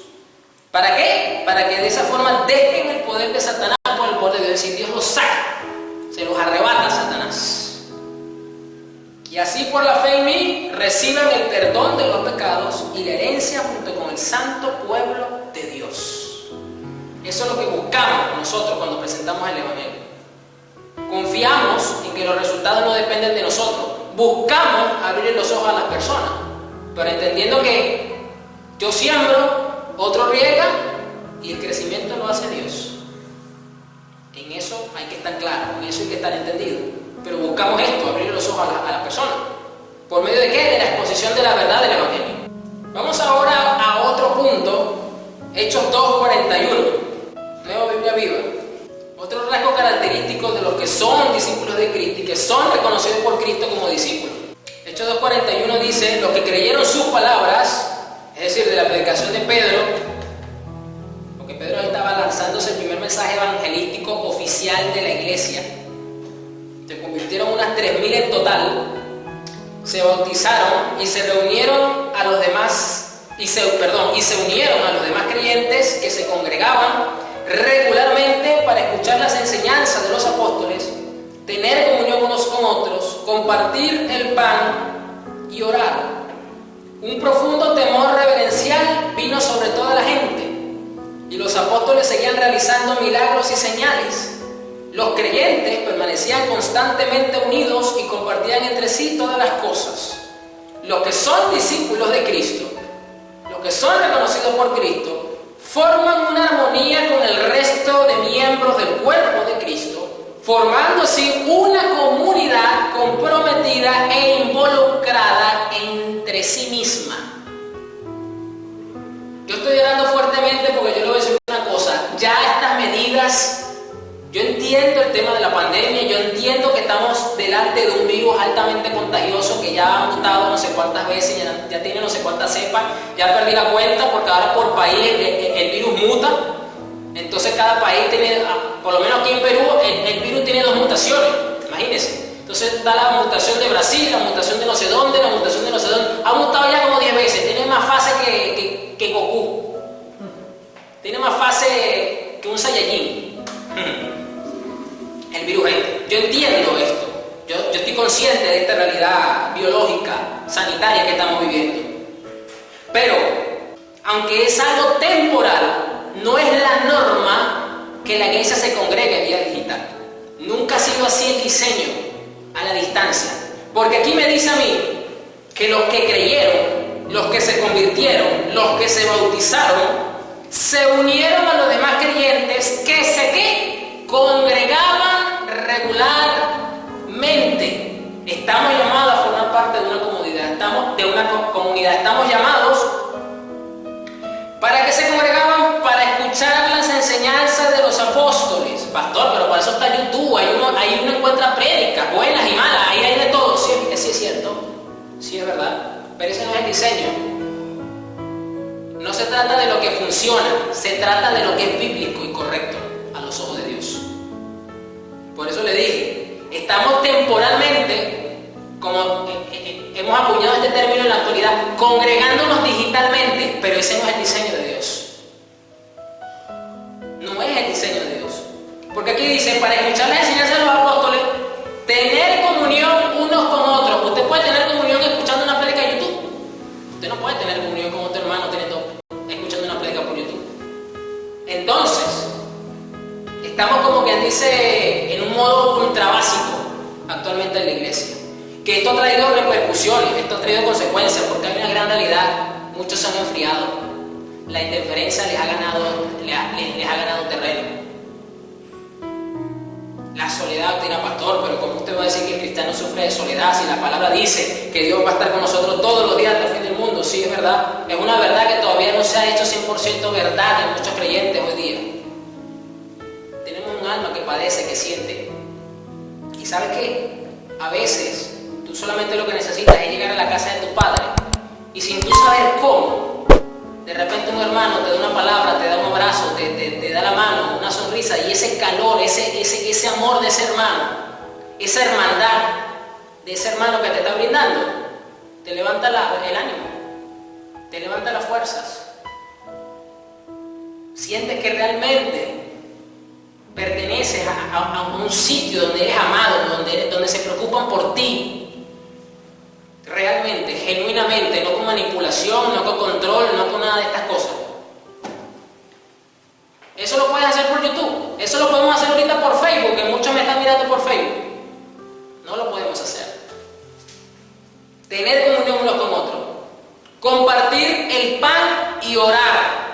¿Para qué? Para que de esa forma dejen el poder de Satanás por el poder de Dios. Es decir, Dios los saca, se los arrebata a Satanás. Y así por la fe en mí reciban el perdón de los pecados y la herencia junto con el santo pueblo de Dios. Eso es lo que buscamos nosotros cuando presentamos el Evangelio. Confiamos en que los resultados no dependen de nosotros. Buscamos abrir los ojos a las personas, pero entendiendo que yo siembro, otro riega y el crecimiento lo hace Dios. En eso hay que estar claro, en eso hay que estar entendido. Pero buscamos esto, abrir los ojos a las personas. ¿Por medio de qué? De la exposición de la verdad del Evangelio. Vamos ahora a otro punto, Hechos 2:41, Nueva Biblia Viva. Otro rasgo característico de los que son discípulos de Cristo y que son reconocidos por Cristo como discípulos. Hechos 2:41 dice, los que creyeron sus palabras, es decir, de la predicación de Pedro, porque Pedro ahí estaba lanzándose el primer mensaje evangelístico oficial de la iglesia. Se convirtieron unas 3.000 en total, se bautizaron y se reunieron a los demás, y se unieron a los demás creyentes que se congregaban regularmente para escuchar las enseñanzas de los apóstoles, tener comunión unos con otros, compartir el pan y orar. Un profundo temor reverencial vino sobre toda la gente, y los apóstoles seguían realizando milagros y señales. Los creyentes permanecían constantemente unidos y compartían entre sí todas las cosas. Los que son discípulos de Cristo, los que son reconocidos por Cristo, forman una armonía con el resto de miembros del cuerpo de Cristo, formando así una comunidad comprometida e involucrada entre sí misma. Yo estoy orando fuertemente porque yo le voy a decir una cosa, ya estas medidas, yo entiendo el tema de la pandemia, yo entiendo que estamos delante de un virus altamente contagioso que ya ha mutado no sé cuántas veces, ya tiene no sé cuántas cepas, ya perdí la cuenta porque ahora por país el virus muta, entonces cada país tiene, por lo menos aquí en Perú, el virus tiene 2 mutaciones, imagínense. Entonces está la mutación de Brasil, la mutación de no sé dónde, la mutación de no sé dónde, ha mutado ya como 10 veces, tiene más fase que Goku, tiene más fase que un Saiyajin. El virus este. Yo entiendo esto, yo estoy consciente de esta realidad biológica, sanitaria que estamos viviendo. Pero, aunque es algo temporal, no es la norma que la iglesia se congregue vía digital. Nunca ha sido así el diseño a la distancia. Porque aquí me dice a mí que los que creyeron, los que se convirtieron, los que se bautizaron, se unieron a los demás creyentes que se congregaban regularmente. Estamos llamados a formar parte de una comunidad, estamos llamados para que se congregaban para escuchar las enseñanzas de los apóstoles. Pastor, pero para eso está YouTube, ahí uno encuentra prédicas buenas y malas, ahí hay de todo. Sí es cierto, sí es verdad, pero ese no es el diseño. No se trata de lo que funciona, se trata de lo que es bíblico y correcto a los ojos de Dios. Por eso le dije, estamos temporalmente, como hemos acuñado este término en la actualidad, congregándonos digitalmente, pero ese no es el diseño de Dios. No es el diseño de Dios. Porque aquí dice, para escuchar las enseñanzas de los apóstoles, tener comunión unos con otros. Usted puede tener comunión escuchando una prédica de YouTube. Usted no puede tener comunión con otro hermano escuchando una prédica por YouTube. Entonces, estamos como quien dice en un modo ultra básico actualmente en la iglesia. Que esto ha traído repercusiones, esto ha traído consecuencias, porque hay una gran realidad. Muchos se han enfriado. La indiferencia les ha ganado terreno. La soledad, dirá pastor, pero ¿cómo usted va a decir que el cristiano sufre de soledad si la palabra dice que Dios va a estar con nosotros todos los días hasta el fin del mundo? Sí, es verdad. Es una verdad que todavía no se ha hecho 100% verdad en muchos creyentes hoy día. Tenemos un alma que padece, que siente. ¿Y sabe qué? A veces tú solamente lo que necesitas es llegar a la casa de tu padre y sin tú saber cómo, de repente un hermano te da una palabra, te da un abrazo, te da la mano, una sonrisa, y ese calor, ese amor de ese hermano, esa hermandad de ese hermano que te está brindando, te levanta el ánimo, te levanta las fuerzas. Sientes que realmente perteneces a un sitio donde eres amado, donde se preocupan por ti. Realmente, genuinamente, no con manipulación, no con control, no con nada de estas cosas. Eso lo puedes hacer por YouTube, eso lo podemos hacer ahorita por Facebook, que muchos me están mirando por Facebook. No lo podemos hacer. Tener comunión unos con otros, compartir el pan y orar.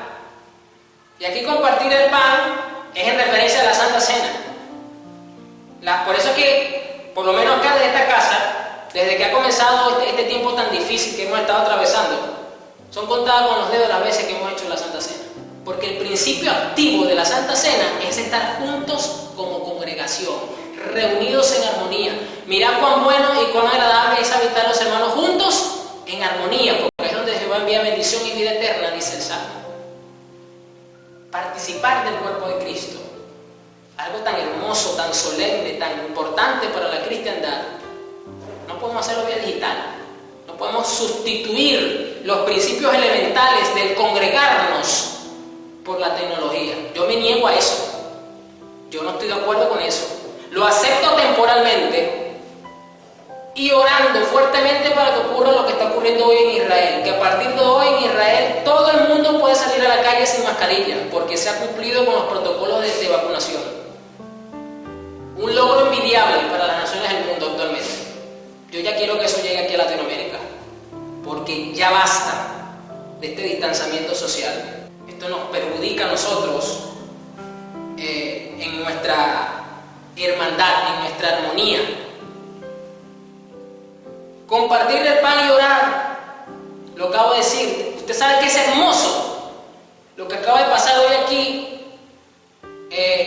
Y aquí compartir el pan es en referencia a la Santa Cena. Por eso es que, por lo menos acá desde esta casa, desde que ha comenzado este tiempo tan difícil que hemos estado atravesando, son contadas con los dedos las veces que hemos hecho la Santa Cena. Porque el principio activo de la Santa Cena es estar juntos como congregación, reunidos en armonía. Mirad cuán bueno y cuán agradable es habitar los hermanos juntos en armonía, porque es donde Jehová envía bendición y vida eterna, dice el Salmo. Participar del cuerpo de Cristo, algo tan hermoso, tan solemne, tan importante para la cristiandad, no podemos hacerlo vía digital. No podemos sustituir los principios elementales del congregarnos por la tecnología. Yo me niego a eso. Yo no estoy de acuerdo con eso. Lo acepto temporalmente y orando fuertemente para que ocurra lo que está ocurriendo hoy en Israel, que a partir de hoy en Israel todo el mundo puede salir a la calle sin mascarilla, porque se ha cumplido con los protocolos de vacunación. Un logro envidiable para las naciones del mundo actualmente. Yo ya quiero que eso llegue aquí a Latinoamérica, porque ya basta de este distanciamiento social. Esto nos perjudica a nosotros en nuestra hermandad, en nuestra armonía. Compartir el pan y orar, lo acabo de decir. Usted sabe que es hermoso lo que acaba de pasar hoy aquí,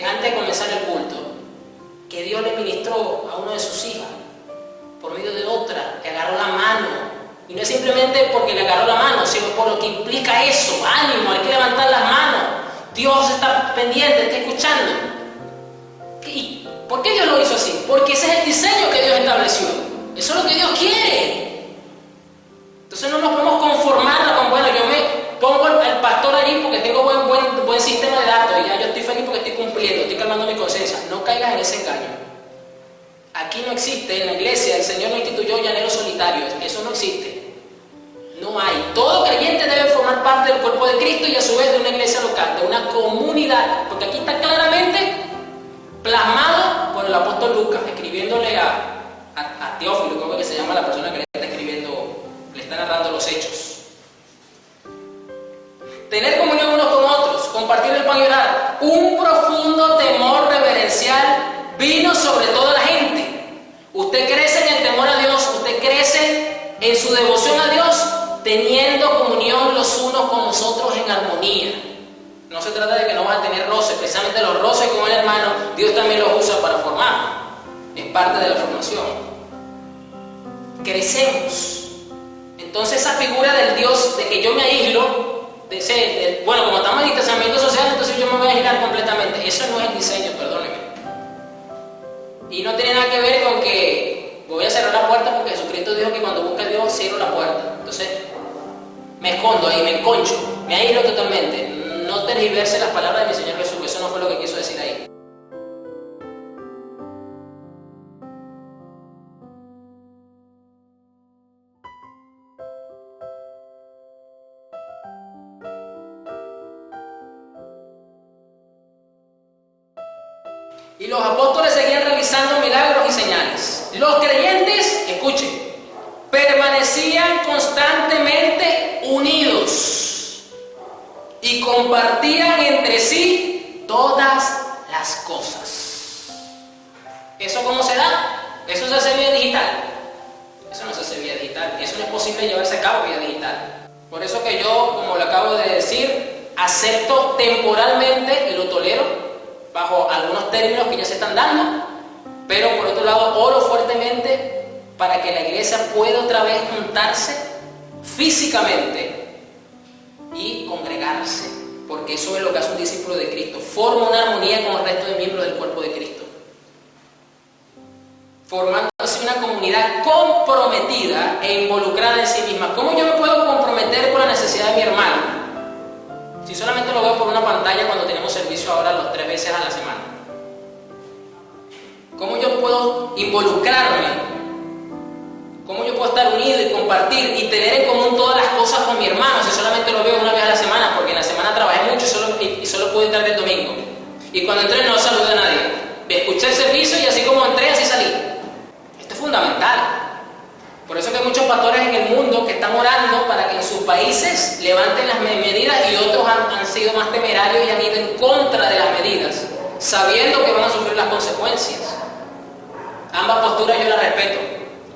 antes de comenzar el culto, que Dios le ministró a una de sus hijas por medio de otra, le agarró la mano, y no es simplemente porque le agarró la mano, sino por lo que implica eso. Ánimo, hay que levantar las manos, Dios está pendiente, está escuchando. ¿Y por qué Dios lo hizo así? Porque ese es el diseño que Dios estableció. Eso es lo que Dios quiere. Entonces no nos podemos conformar con, bueno, yo me pongo el pastor allí porque tengo buen sistema de datos y ya yo estoy feliz porque estoy cumpliendo, estoy calmando mi conciencia. No caigas en ese engaño. Aquí no existe, en la iglesia, el Señor no instituyó llaneros solitarios. Eso no existe. No hay. Todo creyente debe formar parte del cuerpo de Cristo y a su vez de una iglesia local, de una comunidad. Porque aquí está claramente plasmado por el apóstol Lucas, escribiéndole a Teófilo, ¿cómo es que se llama la persona que le está escribiendo, le está narrando los hechos? Tener comunión unos con otros, compartir el pan y orar. Un profundo temor reverencial vino sobre toda la gente. Usted crece en el temor a Dios, usted crece en su devoción a Dios, teniendo comunión los unos con los otros en armonía. No se trata de que no vas a tener roces, precisamente los roces con el hermano, Dios también los usa para formar. Es parte de la formación. Crecemos. Entonces esa figura del Dios de que yo me aíslo, bueno, como estamos en distanciamiento social, entonces yo me voy a aislar completamente. Eso no es el diseño, perdóneme. Y no tiene nada que ver con que voy a cerrar la puerta porque Jesucristo dijo que cuando busca a Dios cierro la puerta. Entonces me escondo ahí, me enconcho, me aíslo totalmente. No tergiverse las palabras de mi Señor Jesús, que eso no fue lo que quiso decir ahí. Y los apóstoles seguían realizando milagros y señales. Los creyentes, escuchen, permanecían constantemente unidos y compartían entre sí todas las cosas. ¿Eso cómo se da? Eso se hace vía digital. Eso no se hace vía digital. Eso no es posible llevarse a cabo vía digital. Por eso que yo, como lo acabo de decir, acepto temporalmente y lo tolero bajo algunos términos que ya se están dando, pero por otro lado oro fuertemente para que la iglesia pueda otra vez juntarse físicamente y congregarse, porque eso es lo que hace un discípulo de Cristo, forma una armonía con el resto de miembros del cuerpo de Cristo, formando así una comunidad comunidad comprometida e involucrada en sí misma. ¿Cómo yo me puedo comprometer con la necesidad de mi hermano si solamente lo veo por una pantalla cuando tenemos servicio ahora los 3 veces a la semana? ¿Cómo yo puedo involucrarme? ¿Cómo yo puedo estar unido y compartir y tener en común todas las cosas con mi hermano si solamente lo veo una vez a la semana? Porque en la semana trabajé mucho y solo pude entrar el domingo. Y cuando entré no saludé a nadie. Escuché el servicio y así como entré, así salí. Esto es fundamental. Por eso que hay muchos pastores en el mundo que están orando para que en sus países levanten las medidas y otros han sido más temerarios y han ido en contra de las medidas, sabiendo que van a sufrir las consecuencias. Ambas posturas yo las respeto,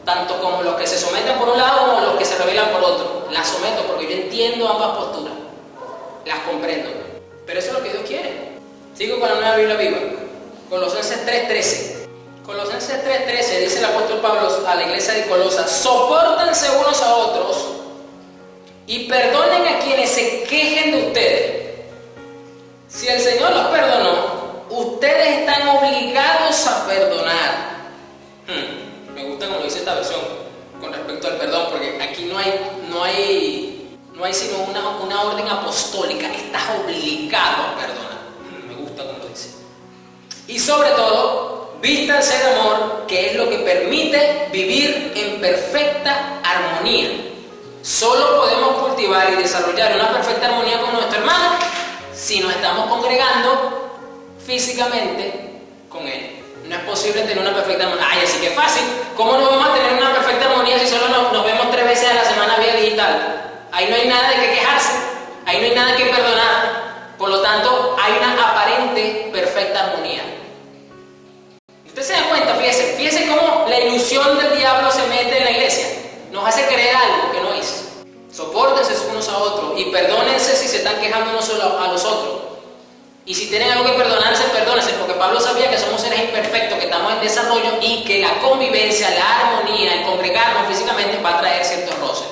tanto como los que se someten por un lado como los que se rebelan por otro. Las someto porque yo entiendo ambas posturas, las comprendo. Pero eso es lo que Dios quiere. Sigo con la Nueva Biblia Viva. Colosenses 3:13. Colosenses 3:13 dice el apóstol Pablo a la iglesia de Colosas: sopórtense unos a otros y perdonen a quienes se quejen de ustedes. Si el Señor los perdonó, ustedes están obligados a perdonar. Me gusta como dice esta versión con respecto al perdón, porque aquí no hay sino una orden apostólica. Estás obligado a perdonar. Me gusta como lo dice. Y sobre todo, vístanse de amor, que es lo que permite vivir en perfecta armonía. Solo podemos cultivar y desarrollar una perfecta armonía con nuestro hermano si nos estamos congregando físicamente con él. No es posible tener una perfecta armonía. Ay, así que es fácil. ¿Cómo no vamos a tener una perfecta armonía si solo nos vemos 3 veces a la semana vía digital? Ahí no hay nada de qué quejarse. Ahí no hay nada que perdonar. Por lo tanto, hay una aparente perfecta armonía. Usted se da cuenta, fíjese cómo la ilusión del diablo se mete en la iglesia. Nos hace creer algo que no es. Sopórtense unos a otros y perdónense si se están quejando unos a los otros. Y si tienen algo que perdonarse, perdónense, porque Pablo sabía que somos seres imperfectos, que estamos en desarrollo y que la convivencia, la armonía, el congregarnos físicamente va a traer ciertos roces.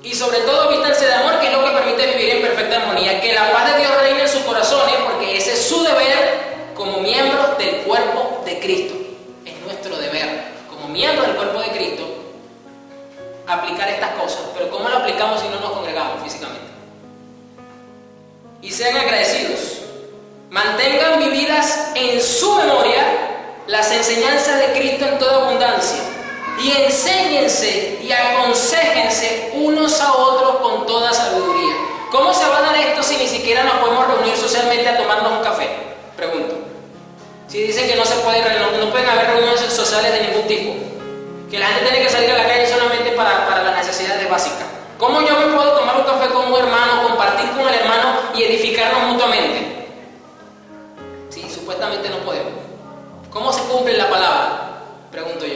Y sobre todo, vístanse de amor, que es lo que permite vivir en perfecta armonía. Que la paz de Dios reine en sus corazones, porque ese es su deber como miembros del cuerpo de Cristo. Es nuestro deber, como miembros del cuerpo de Cristo, aplicar estas cosas. Pero ¿cómo lo aplicamos si no nos congregamos físicamente? Y sean agradecidos. Mantengan vividas en su memoria las enseñanzas de Cristo en toda abundancia. Y enséñense y aconséjense unos a otros con toda sabiduría. ¿Cómo se va a dar esto si ni siquiera nos podemos reunir socialmente a tomarnos un café? Pregunto. Si dicen que no se puede, no pueden haber reuniones sociales de ningún tipo. Que la gente tiene que salir a la calle solamente para las necesidades básicas. ¿Cómo yo me puedo tomar un café con un hermano, compartir con el hermano y edificarnos mutuamente? Sí, supuestamente no podemos. ¿Cómo se cumple la palabra? Pregunto yo.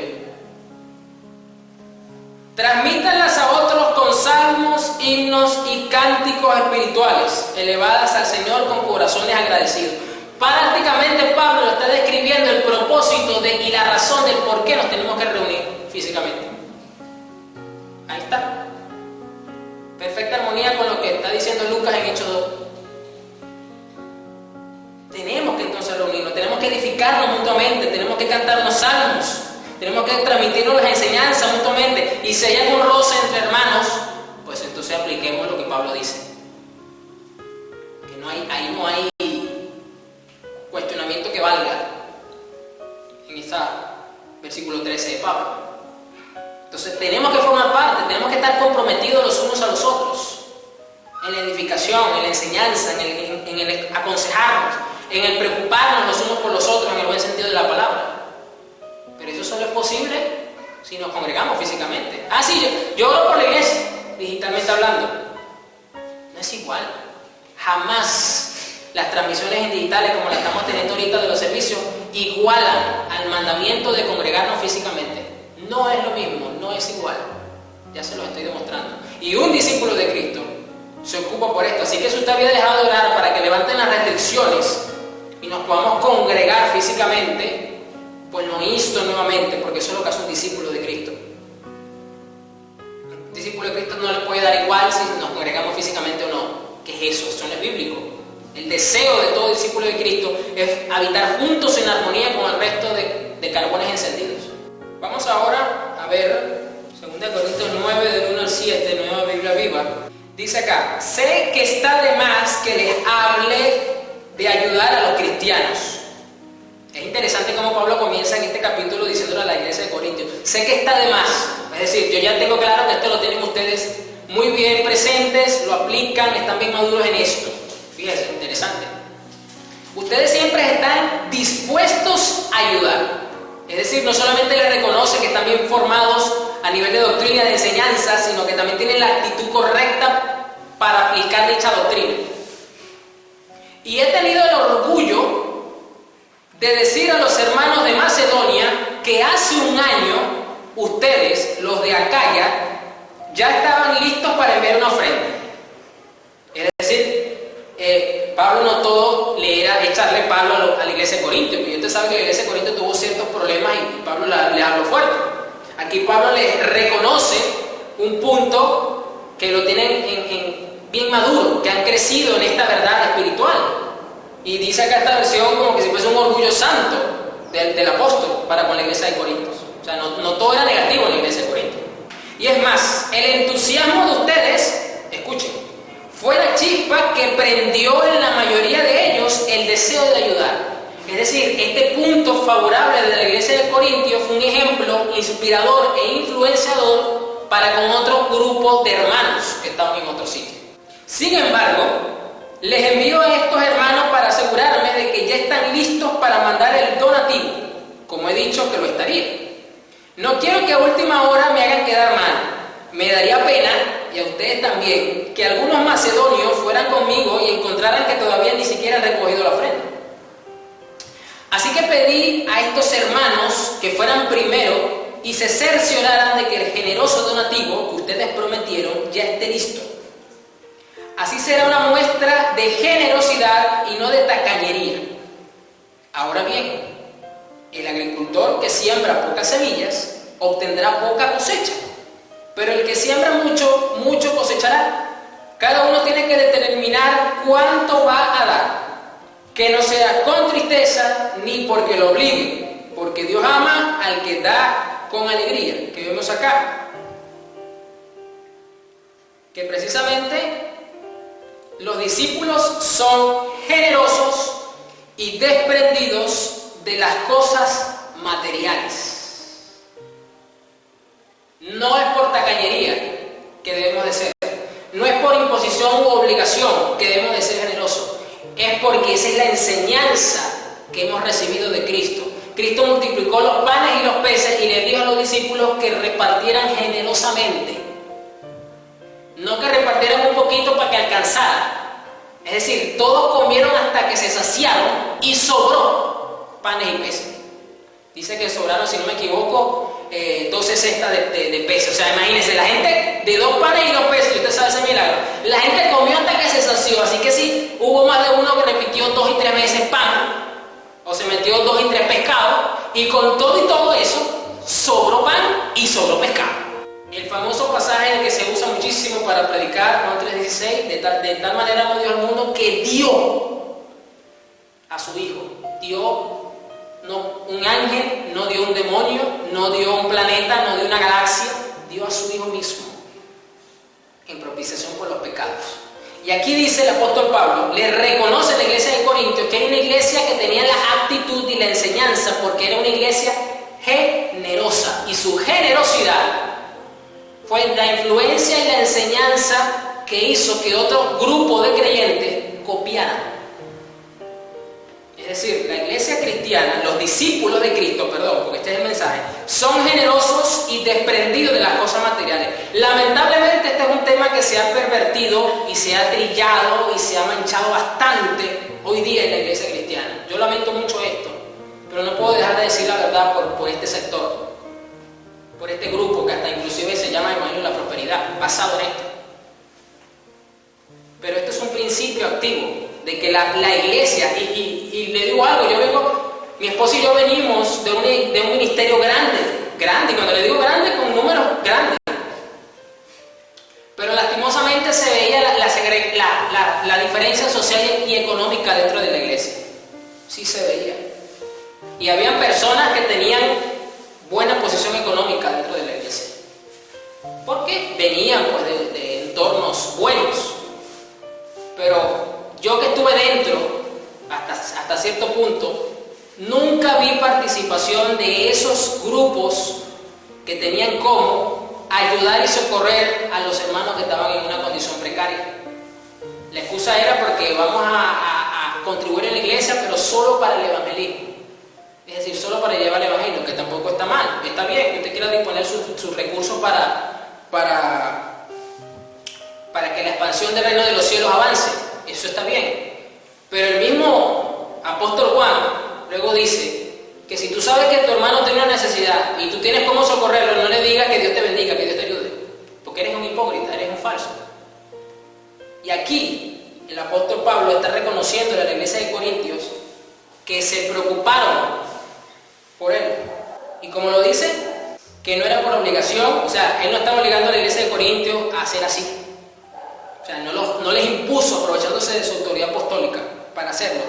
Transmítanlas a otros con salmos, himnos y cánticos espirituales, elevadas al Señor con corazones agradecidos. Prácticamente Pablo está describiendo el propósito y la razón del por qué nos tenemos que reunir físicamente. Ahí está. Perfecta armonía con lo que está diciendo Lucas en Hechos 2. Tenemos que entonces reunirnos, tenemos que edificarnos mutuamente, tenemos que cantarnos salmos, tenemos que transmitirnos las enseñanzas mutuamente. Y si hay un roce entre hermanos, pues entonces apliquemos lo que Pablo dice. Que ahí no hay cuestionamiento que valga en ese versículo 13 de Pablo. Entonces tenemos que formar parte, tenemos que estar comprometidos los unos a los otros en la edificación, en la enseñanza, en el aconsejarnos, en el preocuparnos los unos por los otros en el buen sentido de la palabra. Pero eso solo es posible si nos congregamos físicamente. Sí, yo oro por la iglesia, digitalmente hablando. No es igual. Jamás las transmisiones digitales como las estamos teniendo ahorita de los servicios igualan al mandamiento de congregarnos físicamente. No es lo mismo, no es igual. Ya se lo estoy demostrando. Y un discípulo de Cristo se ocupa por esto. Así que si usted había dejado de orar para que levanten las restricciones y nos podamos congregar físicamente, pues lo insto nuevamente, porque eso es lo que hace un discípulo de Cristo. Un discípulo de Cristo no le puede dar igual si nos congregamos físicamente o no. ¿Qué es eso? Eso no es bíblico. El deseo de todo discípulo de Cristo es habitar juntos en armonía con el resto de carbones encendidos. Vamos ahora a ver 2 Corintios 9, del 1 al 7, Nueva Biblia Viva. Dice acá: sé que está de más que les hable de ayudar a los cristianos. Es interesante cómo Pablo comienza en este capítulo diciéndole a la iglesia de Corintios: sé que está de más. Es decir, yo ya tengo claro que esto lo tienen ustedes muy bien presentes, lo aplican, están bien maduros en esto. Fíjense, interesante. Ustedes siempre están dispuestos a ayudar. Es decir, no solamente les reconoce que están bien formados a nivel de doctrina, de enseñanza, sino que también tienen la actitud correcta para aplicar dicha doctrina. Y he tenido el orgullo de decir a los hermanos de Macedonia que hace un año ustedes, los de Acaya, ya estaban listos para enviar una ofrenda. Es decir, Pablo no todo le era echarle palo a la iglesia de Corintios, porque usted sabe que la iglesia de Corintios tuvo ciertos problemas y Pablo le habló fuerte. Aquí Pablo les reconoce un punto que lo tienen bien maduro, que han crecido en esta verdad espiritual. Y dice acá esta versión como que si fuese un orgullo santo del apóstol para con la iglesia de Corintios. O sea, no todo era negativo en la iglesia de Corintios. Y es más, el entusiasmo de ustedes, escuchen, fue la chispa que prendió en la mayoría de ellos el deseo de ayudar. Es decir, este punto favorable de la iglesia de Corintios fue un ejemplo inspirador e influenciador para con otros grupos de hermanos que estaban en otro sitio. Sin embargo, les envío a estos hermanos para asegurarme de que ya están listos para mandar el donativo, como he dicho que lo estaría. No quiero que a última hora me hagan quedar mal. Me daría pena, y a ustedes también, que algunos macedonios fueran conmigo y encontraran que todavía ni siquiera han recogido la ofrenda. Así que pedí a estos hermanos que fueran primero y se cercioraran de que el generoso donativo que ustedes prometieron ya esté listo. Así será una muestra de generosidad y no de tacañería. Ahora bien, el agricultor que siembra pocas semillas obtendrá poca cosecha, pero el que siembra mucho, mucho cosechará. Cada uno tiene que determinar cuánto va a dar, que no sea con tristeza ni porque lo obligue, porque Dios ama al que da con alegría, que vemos acá. Que precisamente los discípulos son generosos y desprendidos de las cosas materiales. No es por tacañería que debemos de ser, no es por imposición u obligación que debemos de ser generosos, es porque esa es la enseñanza que hemos recibido de Cristo. Cristo multiplicó los panes y los peces y le dijo a los discípulos que repartieran generosamente, no que repartieran un poquito para que alcanzara. Es decir, todos comieron hasta que se saciaron y sobró panes y peces. Dice que sobraron, si no me equivoco, 12 cestas de peces. O sea, imagínense, la gente de 2 panes y 2 peces, y usted sabe ese milagro. La gente comió hasta que se sació, así que sí, hubo más de uno que repitió 2 y 3 veces pan, o se metió 2 y 3 pescados, y con todo y todo eso, sobró pan y sobró pescado. El famoso pasaje que se usa muchísimo para predicar, Juan 3:16, de tal manera amó Dios al mundo que dio a su Hijo. Dio no un ángel, no dio un demonio, no dio un planeta, no dio una galaxia, dio a su Hijo mismo en propiciación por los pecados. Y aquí dice el apóstol Pablo, le reconoce a la iglesia de Corintios que era una iglesia que tenía la actitud y la enseñanza porque era una iglesia generosa, y su generosidad fue la influencia y la enseñanza que hizo que otro grupo de creyentes copiaran. Es decir, la iglesia cristiana, los discípulos de Cristo, porque este es el mensaje, son generosos y desprendidos de las cosas materiales. Lamentablemente este es un tema que se ha pervertido y se ha trillado y se ha manchado bastante hoy día en la iglesia cristiana. Yo lamento mucho esto, pero no puedo dejar de decir la verdad por este sector, por este grupo que hasta inclusive se llama Evangelio de la Prosperidad, basado en esto. Pero esto es un principio activo de que la iglesia, y le digo algo, mi esposo y yo venimos de un ministerio grande, y cuando le digo grande, con números grandes, pero lastimosamente se veía la diferencia social y económica dentro de la iglesia, sí se veía, y habían personas que tenían buena posición económica dentro de la iglesia, porque venían pues de entornos buenos. Pero yo que estuve dentro hasta cierto punto, nunca vi participación de esos grupos que tenían como ayudar y socorrer a los hermanos que estaban en una condición precaria. La excusa era porque vamos a contribuir en la iglesia, pero solo para el evangelismo. Es decir, solo para llevar el evangelio, que tampoco está mal. Está bien que usted quiera disponer sus recursos para que la expansión del reino de los cielos avance. Eso está bien. Pero el mismo apóstol Juan luego dice que si tú sabes que tu hermano tiene una necesidad y tú tienes cómo socorrerlo, no le digas que Dios te bendiga, que Dios te ayude, porque eres un hipócrita, eres un falso. Y aquí el apóstol Pablo está reconociendo a la iglesia de Corintios que se preocuparon por él. Y como lo dice, que no era por obligación, o sea, él no estaba obligando a la iglesia de Corintios a hacer así. O sea, no les impuso, aprovechándose de su autoridad apostólica, para hacerlo.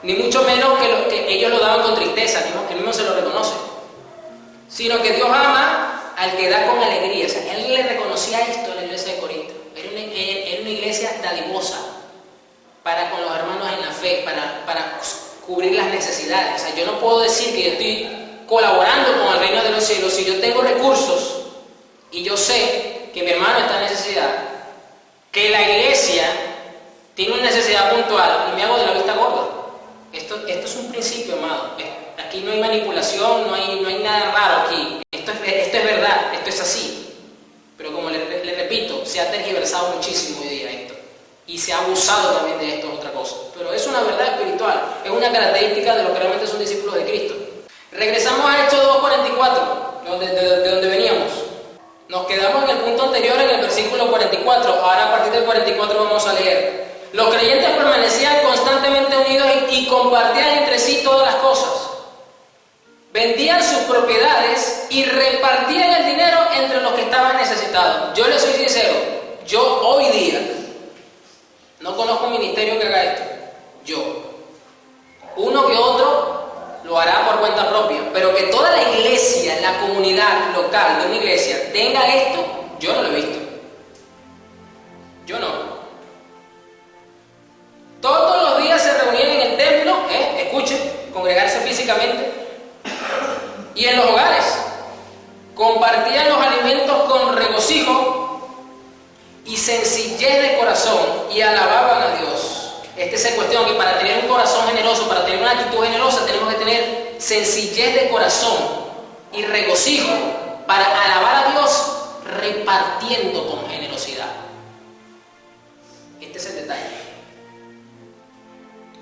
Ni mucho menos que ellos lo daban con tristeza, él mismo se lo reconoce. Sino que Dios ama al que da con alegría. O sea, él le reconocía esto a la iglesia de Corinto. Era una iglesia dadivosa para con los hermanos en la fe, para cubrir las necesidades. O sea, yo no puedo decir que yo estoy colaborando con el reino de los cielos si yo tengo recursos y yo sé que mi hermano está en necesidad, que la iglesia tiene una necesidad puntual y me hago de la vista gorda. Esto es un principio, amado. Aquí no hay manipulación, no hay nada raro aquí. Esto es verdad, esto es así. Pero como le repito, se ha tergiversado muchísimo hoy día esto. Y se ha abusado también de esto, es otra cosa. Pero es una verdad espiritual, es una característica de los que realmente son discípulos de Cristo. Regresamos a Hechos 2:44, de donde veníamos. Nos quedamos en el punto anterior, en el versículo 44. Ahora a partir del 44 vamos a leer. Los creyentes permanecían constantemente unidos y compartían entre sí todas las cosas. Vendían sus propiedades y repartían el dinero entre los que estaban necesitados. Yo les soy sincero, yo hoy día no conozco un ministerio que haga esto. Uno que otro lo hará por cuenta propia, pero que toda la iglesia, la comunidad local de una iglesia tenga esto, yo no lo he visto. Yo no. Todos los días se reunían en el templo, escuchen, congregarse físicamente, y en los hogares compartían los alimentos con regocijo y sencillez de corazón y alababan a Dios. Se cuestión que para tener un corazón generoso, para tener una actitud generosa, tenemos que tener sencillez de corazón y regocijo para alabar a Dios repartiendo con generosidad. Este es el detalle.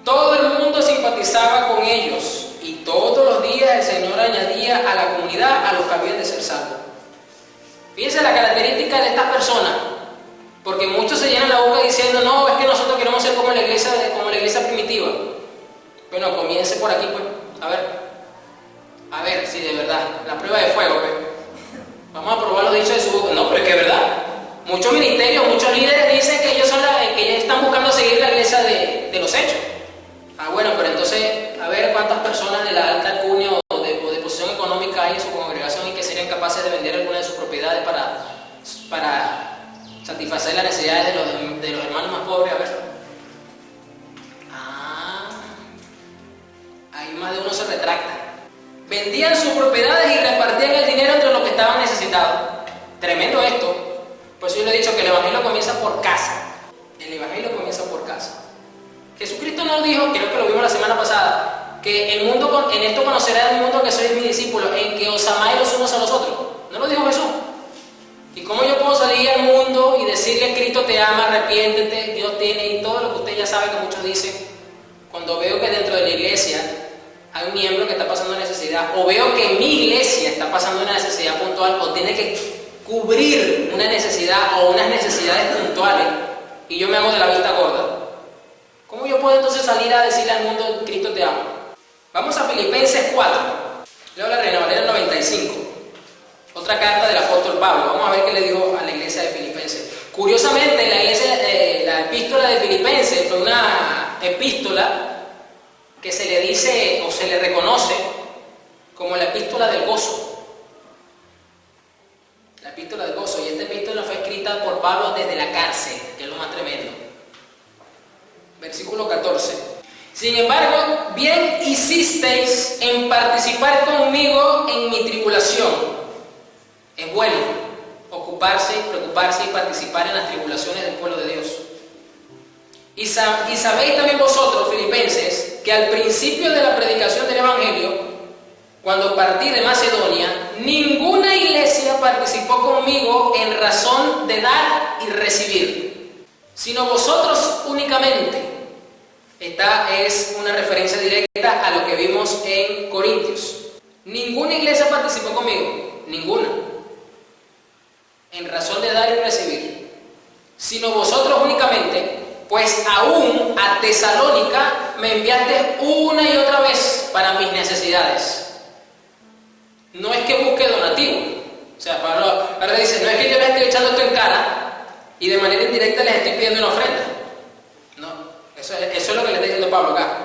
Todo el mundo simpatizaba con ellos y todos los días el Señor añadía a la comunidad a los que habían de ser salvos. Fíjense la característica de estas personas, porque muchos se llenan la boca diciendo, no, es que nosotros queremos ser como la iglesia primitiva. Bueno, comience por aquí, pues, a ver si de verdad, la prueba de fuego, pues. Vamos a probar los dichos de su boca. No, pero es que es verdad. Muchos ministerios, muchos líderes dicen que ellos que están buscando seguir la iglesia de los hechos. Bueno, pero entonces, a ver cuántas personas de la alta alcurnia o de posición económica hay en su congregación y que serían capaces de vender alguna de sus propiedades para satisfacer las necesidades de los hermanos más pobres. A ver. Ahí más de uno se retracta. Vendían sus propiedades y repartían el dinero entre los que estaban necesitados. Tremendo esto. Por eso yo le he dicho que el evangelio comienza por casa. El evangelio comienza por casa. Jesucristo nos dijo, creo que lo vimos la semana pasada, que en esto conocerá el mundo que sois mis discípulos, en que os amáis los unos a los otros. ¿No lo dijo Jesús? ¿Y cómo yo puedo salir al mundo y decirle Cristo te ama, arrepiéntete, Dios tiene, y todo lo que usted ya sabe que muchos dicen, cuando veo que dentro de la iglesia hay un miembro que está pasando necesidad, o veo que mi iglesia está pasando una necesidad puntual, o tiene que cubrir una necesidad o unas necesidades puntuales, y yo me hago de la vista gorda? ¿Cómo yo puedo entonces salir a decirle al mundo Cristo te ama? Vamos a Filipenses 4. Leo la Reina Valera 95. Otra carta del apóstol Pablo. Vamos a ver qué le dijo a la iglesia de Filipenses. Curiosamente, la epístola de Filipenses fue una epístola que se le dice o se le reconoce como la epístola del gozo. la epístola de gozo, y esta epístola fue escrita por Pablo desde la cárcel, que es lo más tremendo. Versículo 14. Sin embargo, bien hicisteis en participar conmigo en mi tribulación. Es bueno ocuparse, preocuparse y participar en las tribulaciones del pueblo de Dios. Y sabéis también vosotros, filipenses, que al principio de la predicación del Evangelio, cuando partí de Macedonia, ninguna iglesia participó conmigo en razón de dar y recibir, sino vosotros únicamente. Esta es una referencia directa a lo que vimos en Corintios. Ninguna iglesia participó conmigo, ninguna, en razón de dar y recibir, sino vosotros únicamente, pues aún a Tesalónica me enviaste una y otra vez para mis necesidades. No es que busque donativo. O sea, Pablo dice, no es que yo les estoy echando esto en cara y de manera indirecta les estoy pidiendo una ofrenda. No, eso es lo que le está diciendo Pablo acá.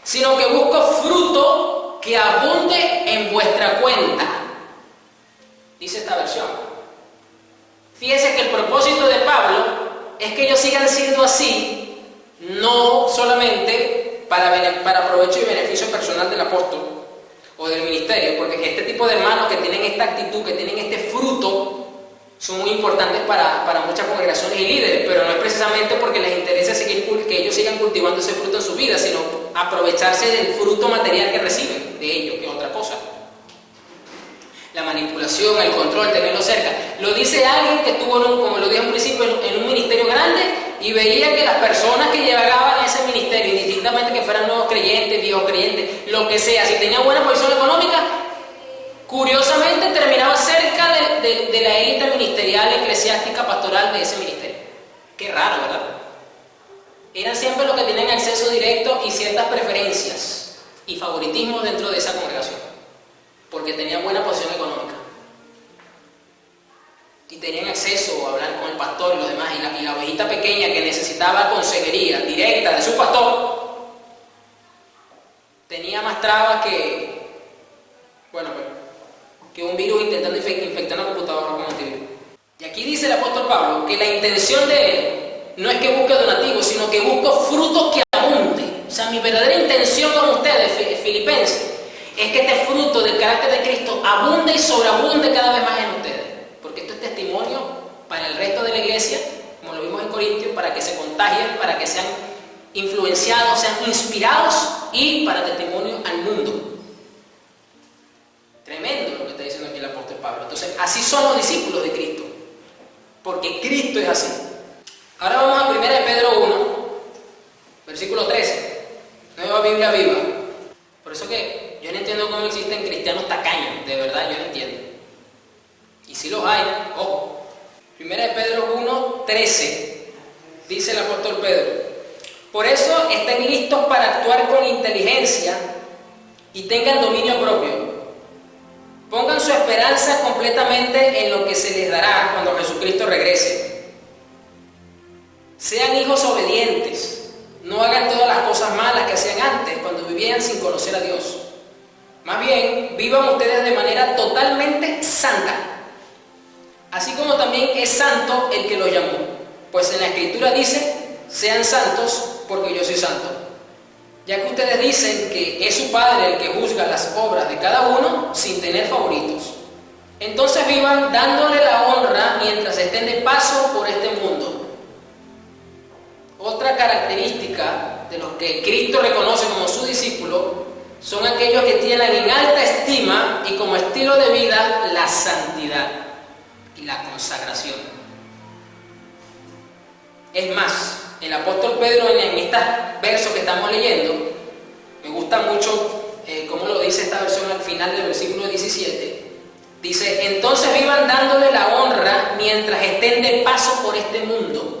Sino que busco fruto que abunde en vuestra cuenta. Dice esta versión. Fíjese que el propósito de Pablo es que ellos sigan siendo así, no solamente para provecho y beneficio personal del apóstol o del ministerio, porque este tipo de hermanos que tienen esta actitud, que tienen este fruto, son muy importantes para muchas congregaciones y líderes, pero no es precisamente porque les interesa que ellos sigan cultivando ese fruto en su vida, sino aprovecharse del fruto material que reciben de ellos, que es otra cosa. La manipulación, el control, tenerlo cerca. Lo dice alguien que estuvo, como lo dije al principio, en un ministerio grande y veía que las personas que llegaban a ese ministerio, indistintamente que fueran nuevos creyentes, viejos creyentes, lo que sea, si tenían buena posición económica, curiosamente terminaba cerca de la élite ministerial, eclesiástica, pastoral de ese ministerio. Qué raro, ¿verdad? Eran siempre los que tenían acceso directo y ciertas preferencias y favoritismos dentro de esa congregación, porque tenían buena posición económica y tenían acceso a hablar con el pastor y los demás, y la ovejita pequeña que necesitaba consejería directa de su pastor tenía más trabas que un virus intentando infectar una computadora con antivirus. Y aquí dice el apóstol Pablo que la intención de él no es que busque donativos, sino que busco frutos que abunde. O sea, mi verdadera intención con ustedes, filipenses, es que este fruto del carácter de Cristo abunde y sobreabunde cada vez más en ustedes. Porque esto es testimonio para el resto de la iglesia, como lo vimos en Corintios, para que se contagien, para que sean influenciados, sean inspirados y para testimonio al mundo. Tremendo lo que está diciendo aquí el apóstol Pablo. Entonces, así son los discípulos de Cristo, porque Cristo es así. Ahora vamos a 1 Pedro 1, versículo 13. Nueva Biblia viva. Por eso que yo no entiendo cómo existen cristianos tacaños, de verdad yo no entiendo. Y si los hay, ojo. 1 Pedro 1, 13. Dice el apóstol Pedro: por eso estén listos para actuar con inteligencia y tengan dominio propio. Pongan su esperanza completamente en lo que se les dará cuando Jesucristo regrese. Sean hijos obedientes, no hagan todas las cosas malas que hacían antes cuando vivían sin conocer a Dios. Más bien, vivan ustedes de manera totalmente santa, así como también es santo el que los llamó. Pues en la Escritura dice: sean santos porque yo soy santo. Ya que ustedes dicen que es su Padre el que juzga las obras de cada uno sin tener favoritos, entonces vivan dándole la honra mientras estén de paso por este mundo. Otra característica de los que Cristo reconoce como su discípulo son aquellos que tienen en alta estima y como estilo de vida la santidad y la consagración. Es más, el apóstol Pedro en este verso que estamos leyendo, me gusta mucho cómo lo dice esta versión al final del versículo 17, dice: entonces vivan dándole la honra mientras estén de paso por este mundo.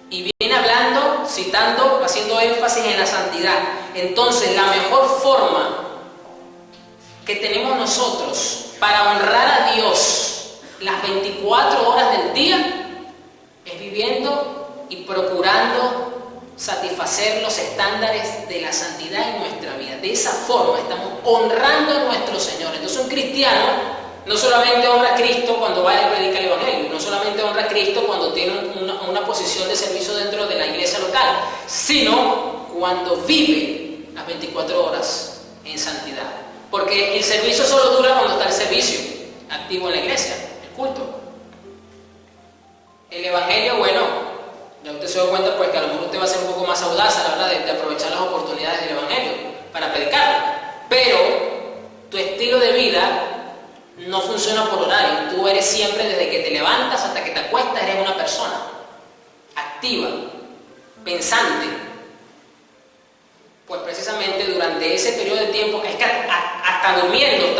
Y viene hablando, citando, haciendo énfasis en la santidad. Entonces, la mejor forma que tenemos nosotros para honrar a Dios las 24 horas del día es viviendo y procurando satisfacer los estándares de la santidad en nuestra vida. De esa forma estamos honrando a nuestro Señor. Entonces, un cristiano No solamente honra a Cristo cuando va y predica el Evangelio, no solamente honra a Cristo cuando tiene una posición de servicio dentro de la iglesia local, sino cuando vive las 24 horas en santidad. Porque el servicio solo dura cuando está el servicio activo en la iglesia, el culto. El Evangelio, bueno, ya usted se da cuenta pues que a lo mejor usted va a ser un poco más audaz a la hora de aprovechar las oportunidades del Evangelio para predicarlo. Pero tu estilo de vida no funciona por horario. Tú eres siempre, desde que te levantas hasta que te acuestas, eres una persona activa, pensante. Pues precisamente durante ese periodo de tiempo, es que hasta durmiendo,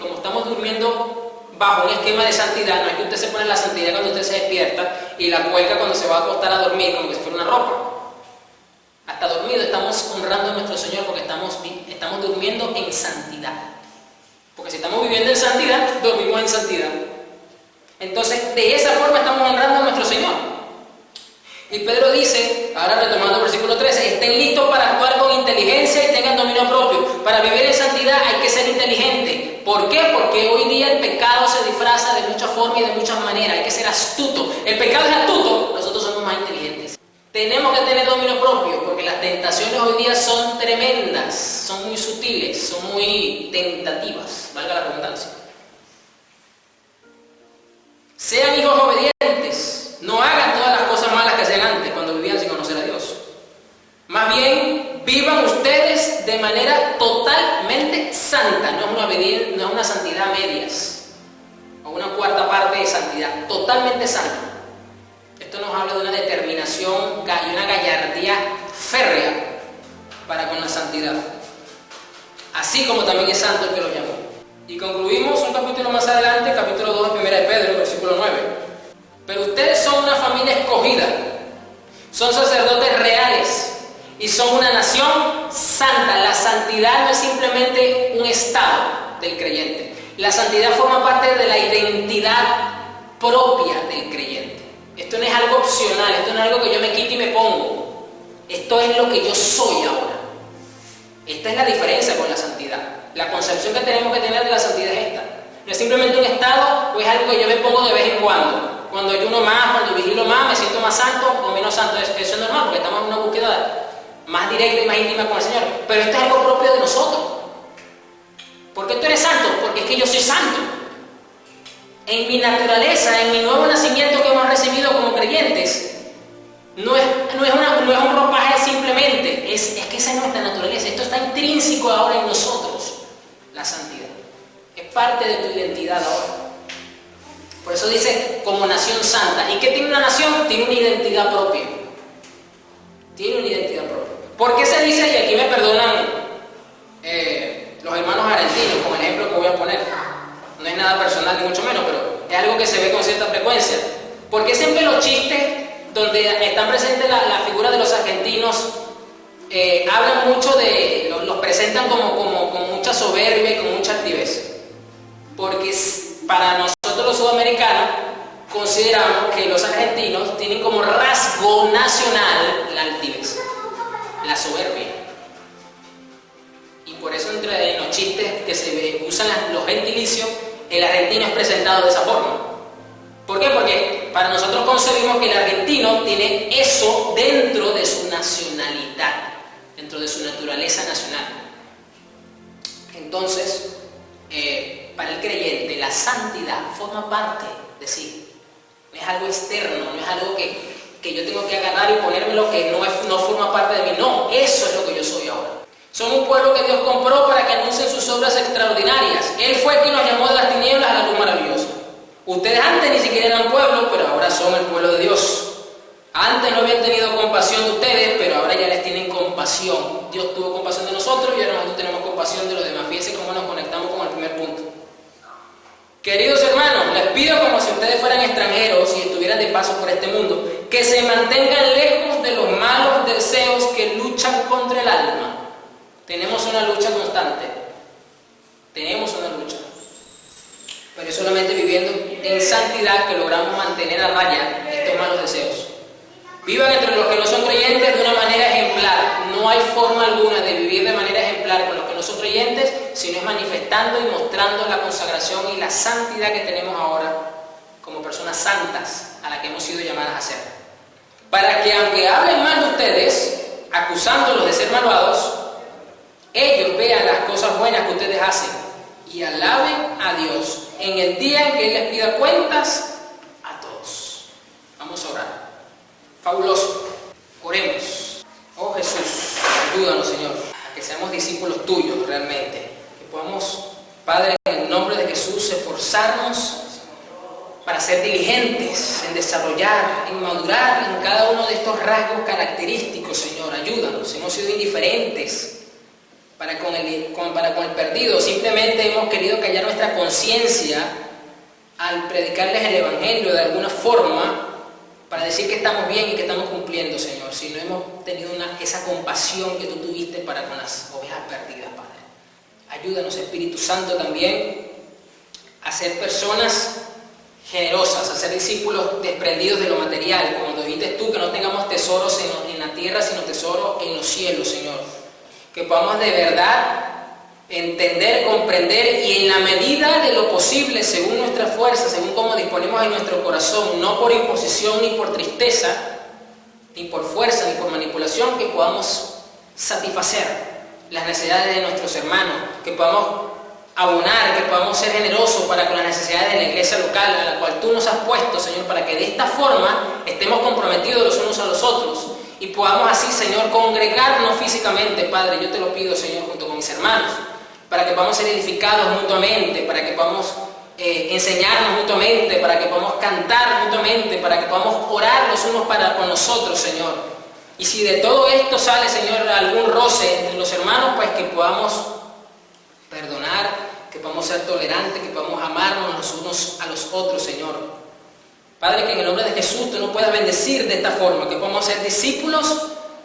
como estamos durmiendo bajo un esquema de santidad, no es que usted se pone la santidad cuando usted se despierta y la cuelga cuando se va a acostar a dormir como si fuera una ropa. Hasta dormido estamos honrando a nuestro Señor porque estamos durmiendo en santidad. Porque si estamos viviendo en santidad, dormimos en santidad. Entonces, de esa forma estamos honrando a nuestro Señor. Y Pedro dice, ahora retomando el versículo 13, estén listos para actuar con inteligencia y tengan dominio propio. Para vivir en santidad hay que ser inteligente. ¿Por qué? Porque hoy día el pecado se disfraza de muchas formas y de muchas maneras. Hay que ser astuto. El pecado es astuto, nosotros somos más inteligentes. Tenemos que tener dominio propio porque las tentaciones hoy día son tremendas, son muy sutiles, son muy tentativas, valga la redundancia. Sean hijos obedientes, no hagan todas las cosas malas que hacían antes cuando vivían sin conocer a Dios. Más bien, vivan ustedes de manera totalmente santa, no es una santidad a medias, o una cuarta parte de santidad, totalmente santa. Esto nos habla de una determinación y una gallardía férrea para con la santidad, así como también es santo el que lo llamó. Y concluimos un capítulo más adelante, capítulo 2 de 1 de Pedro, versículo 9. Pero ustedes son una familia escogida, son sacerdotes reales y son una nación santa. La santidad no es simplemente un estado del creyente. La santidad forma parte de la identidad propia del creyente. Esto no es algo opcional, esto no es algo que yo me quito y me pongo. Esto es lo que yo soy ahora. Esta es la diferencia con la santidad. La concepción que tenemos que tener de la santidad es esta. No es simplemente un estado o es algo que yo me pongo de vez en cuando. Cuando ayuno más, cuando vigilo más, me siento más santo o menos santo. Eso es normal porque estamos en una búsqueda más directa y más íntima con el Señor. Pero esto es algo propio de nosotros. ¿Por qué tú eres santo? Porque es que yo soy santo. En mi naturaleza, en mi nuevo nacimiento que hemos recibido como creyentes, no es un ropaje simplemente, es que esa es nuestra naturaleza. Esto está intrínseco ahora en nosotros, la santidad. Es parte de tu identidad ahora. Por eso dice, como nación santa. ¿Y qué tiene una nación? Tiene una identidad propia. Tiene una identidad propia. ¿Por qué se dice, y aquí me perdonan los hermanos argentinos, como el ejemplo que voy a poner? No es nada personal ni mucho menos, pero es algo que se ve con cierta frecuencia. ¿Por qué siempre los chistes donde están presentes la figura de los argentinos hablan mucho los presentan como con mucha soberbia y con mucha altivez? Porque para nosotros los sudamericanos consideramos que los argentinos tienen como rasgo nacional la altivez, la soberbia. Y por eso entre los chistes que se usan los gentilicios, el argentino es presentado de esa forma. ¿Por qué? Porque para nosotros concebimos que el argentino tiene eso dentro de su nacionalidad, dentro de su naturaleza nacional. Entonces, para el creyente, la santidad forma parte de sí. No es algo externo, no es algo que yo tengo que agarrar y ponerme lo que no forma parte de mí. No, eso es lo que yo soy ahora. Somos un pueblo que Dios compró para que anuncien sus obras extraordinarias. Él fue quien nos llamó de las tinieblas a la luz maravillosa. Ustedes antes ni siquiera eran pueblo, pero ahora son el pueblo de Dios. Antes no habían tenido compasión de ustedes, pero ahora ya les tienen compasión. Dios tuvo compasión de nosotros y ahora nosotros tenemos compasión de los demás. Fíjense cómo nos conectamos con el primer punto. Queridos hermanos, les pido como si ustedes fueran extranjeros y estuvieran de paso por este mundo, que se mantengan lejos de los malos deseos que luchan contra el alma. Tenemos una lucha constante. Tenemos una lucha. Pero es solamente viviendo en santidad que logramos mantener a raya estos malos deseos. Vivan entre los que no son creyentes de una manera ejemplar. No hay forma alguna de vivir de manera ejemplar con los que no numerosos creyentes, sino es manifestando y mostrando la consagración y la santidad que tenemos ahora como personas santas a las que hemos sido llamadas a ser. Para que aunque hablen mal de ustedes, acusándolos de ser malvados, ellos vean las cosas buenas que ustedes hacen y alaben a Dios en el día en que Él les pida cuentas a todos. Vamos a orar. Fabuloso. Oremos. Oh Jesús, ayúdanos, Señor, a que seamos discípulos tuyos realmente. Que podamos, Padre, en el nombre de Jesús, esforzarnos para ser diligentes en desarrollar, en madurar en cada uno de estos rasgos característicos, Señor. Ayúdanos. Hemos sido indiferentes para con el perdido. Simplemente hemos querido callar nuestra conciencia al predicarles el Evangelio de alguna forma para decir que estamos bien y que estamos cumpliendo, Señor. Si no hemos tenido esa compasión que tú tuviste para con las ovejas perdidas, Padre. Ayúdanos, Espíritu Santo, también a ser personas generosas, a ser discípulos desprendidos de lo material, como dijiste tú, que no tengamos tesoros en la tierra, sino tesoros en los cielos, Señor. Que podamos de verdad entender, comprender y en la medida de lo posible, según nuestra fuerza, según como disponemos en nuestro corazón, no por imposición ni por tristeza, ni por fuerza, ni por manipulación, que podamos satisfacer las necesidades de nuestros hermanos, que podamos abonar, que podamos ser generosos para con las necesidades de la iglesia local a la cual tú nos has puesto, Señor, para que de esta forma estemos comprometidos los unos a los otros y podamos así, Señor, congregarnos físicamente, Padre. Yo te lo pido, Señor, junto con mis hermanos, para que podamos ser edificados mutuamente, para que podamos enseñarnos mutuamente, para que podamos cantar mutuamente, para que podamos orar los unos para con los otros, Señor. Y si de todo esto sale, Señor, algún roce entre los hermanos, pues que podamos perdonar, que podamos ser tolerantes, que podamos amarnos los unos a los otros, Señor. Padre, que en el nombre de Jesús tú nos puedas bendecir de esta forma, que podamos ser discípulos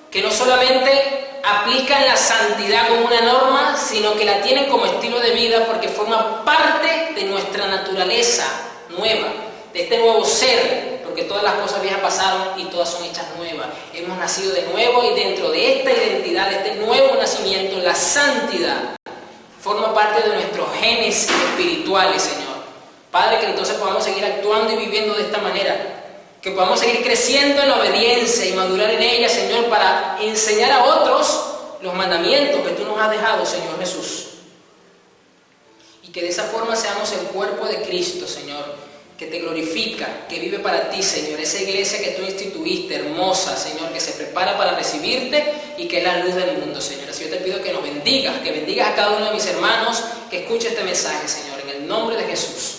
que no solamente aplican la santidad como una norma, sino que la tienen como estilo de vida porque forma parte de nuestra naturaleza nueva, de este nuevo ser, porque todas las cosas viejas pasaron y todas son hechas nuevas. Hemos nacido de nuevo y dentro de esta identidad, de este nuevo nacimiento, la santidad forma parte de nuestros genes espirituales, Señor. Padre, que entonces podamos seguir actuando y viviendo de esta manera, que podamos seguir creciendo en la obediencia y madurar en ella, Señor, para enseñar a otros los mandamientos que tú nos has dejado, Señor Jesús. Y que de esa forma seamos el cuerpo de Cristo, Señor, que te glorifica, que vive para ti, Señor. Esa iglesia que tú instituiste, hermosa, Señor, que se prepara para recibirte y que es la luz del mundo, Señor. Así yo te pido que nos bendigas, que bendigas a cada uno de mis hermanos que escuche este mensaje, Señor, en el nombre de Jesús.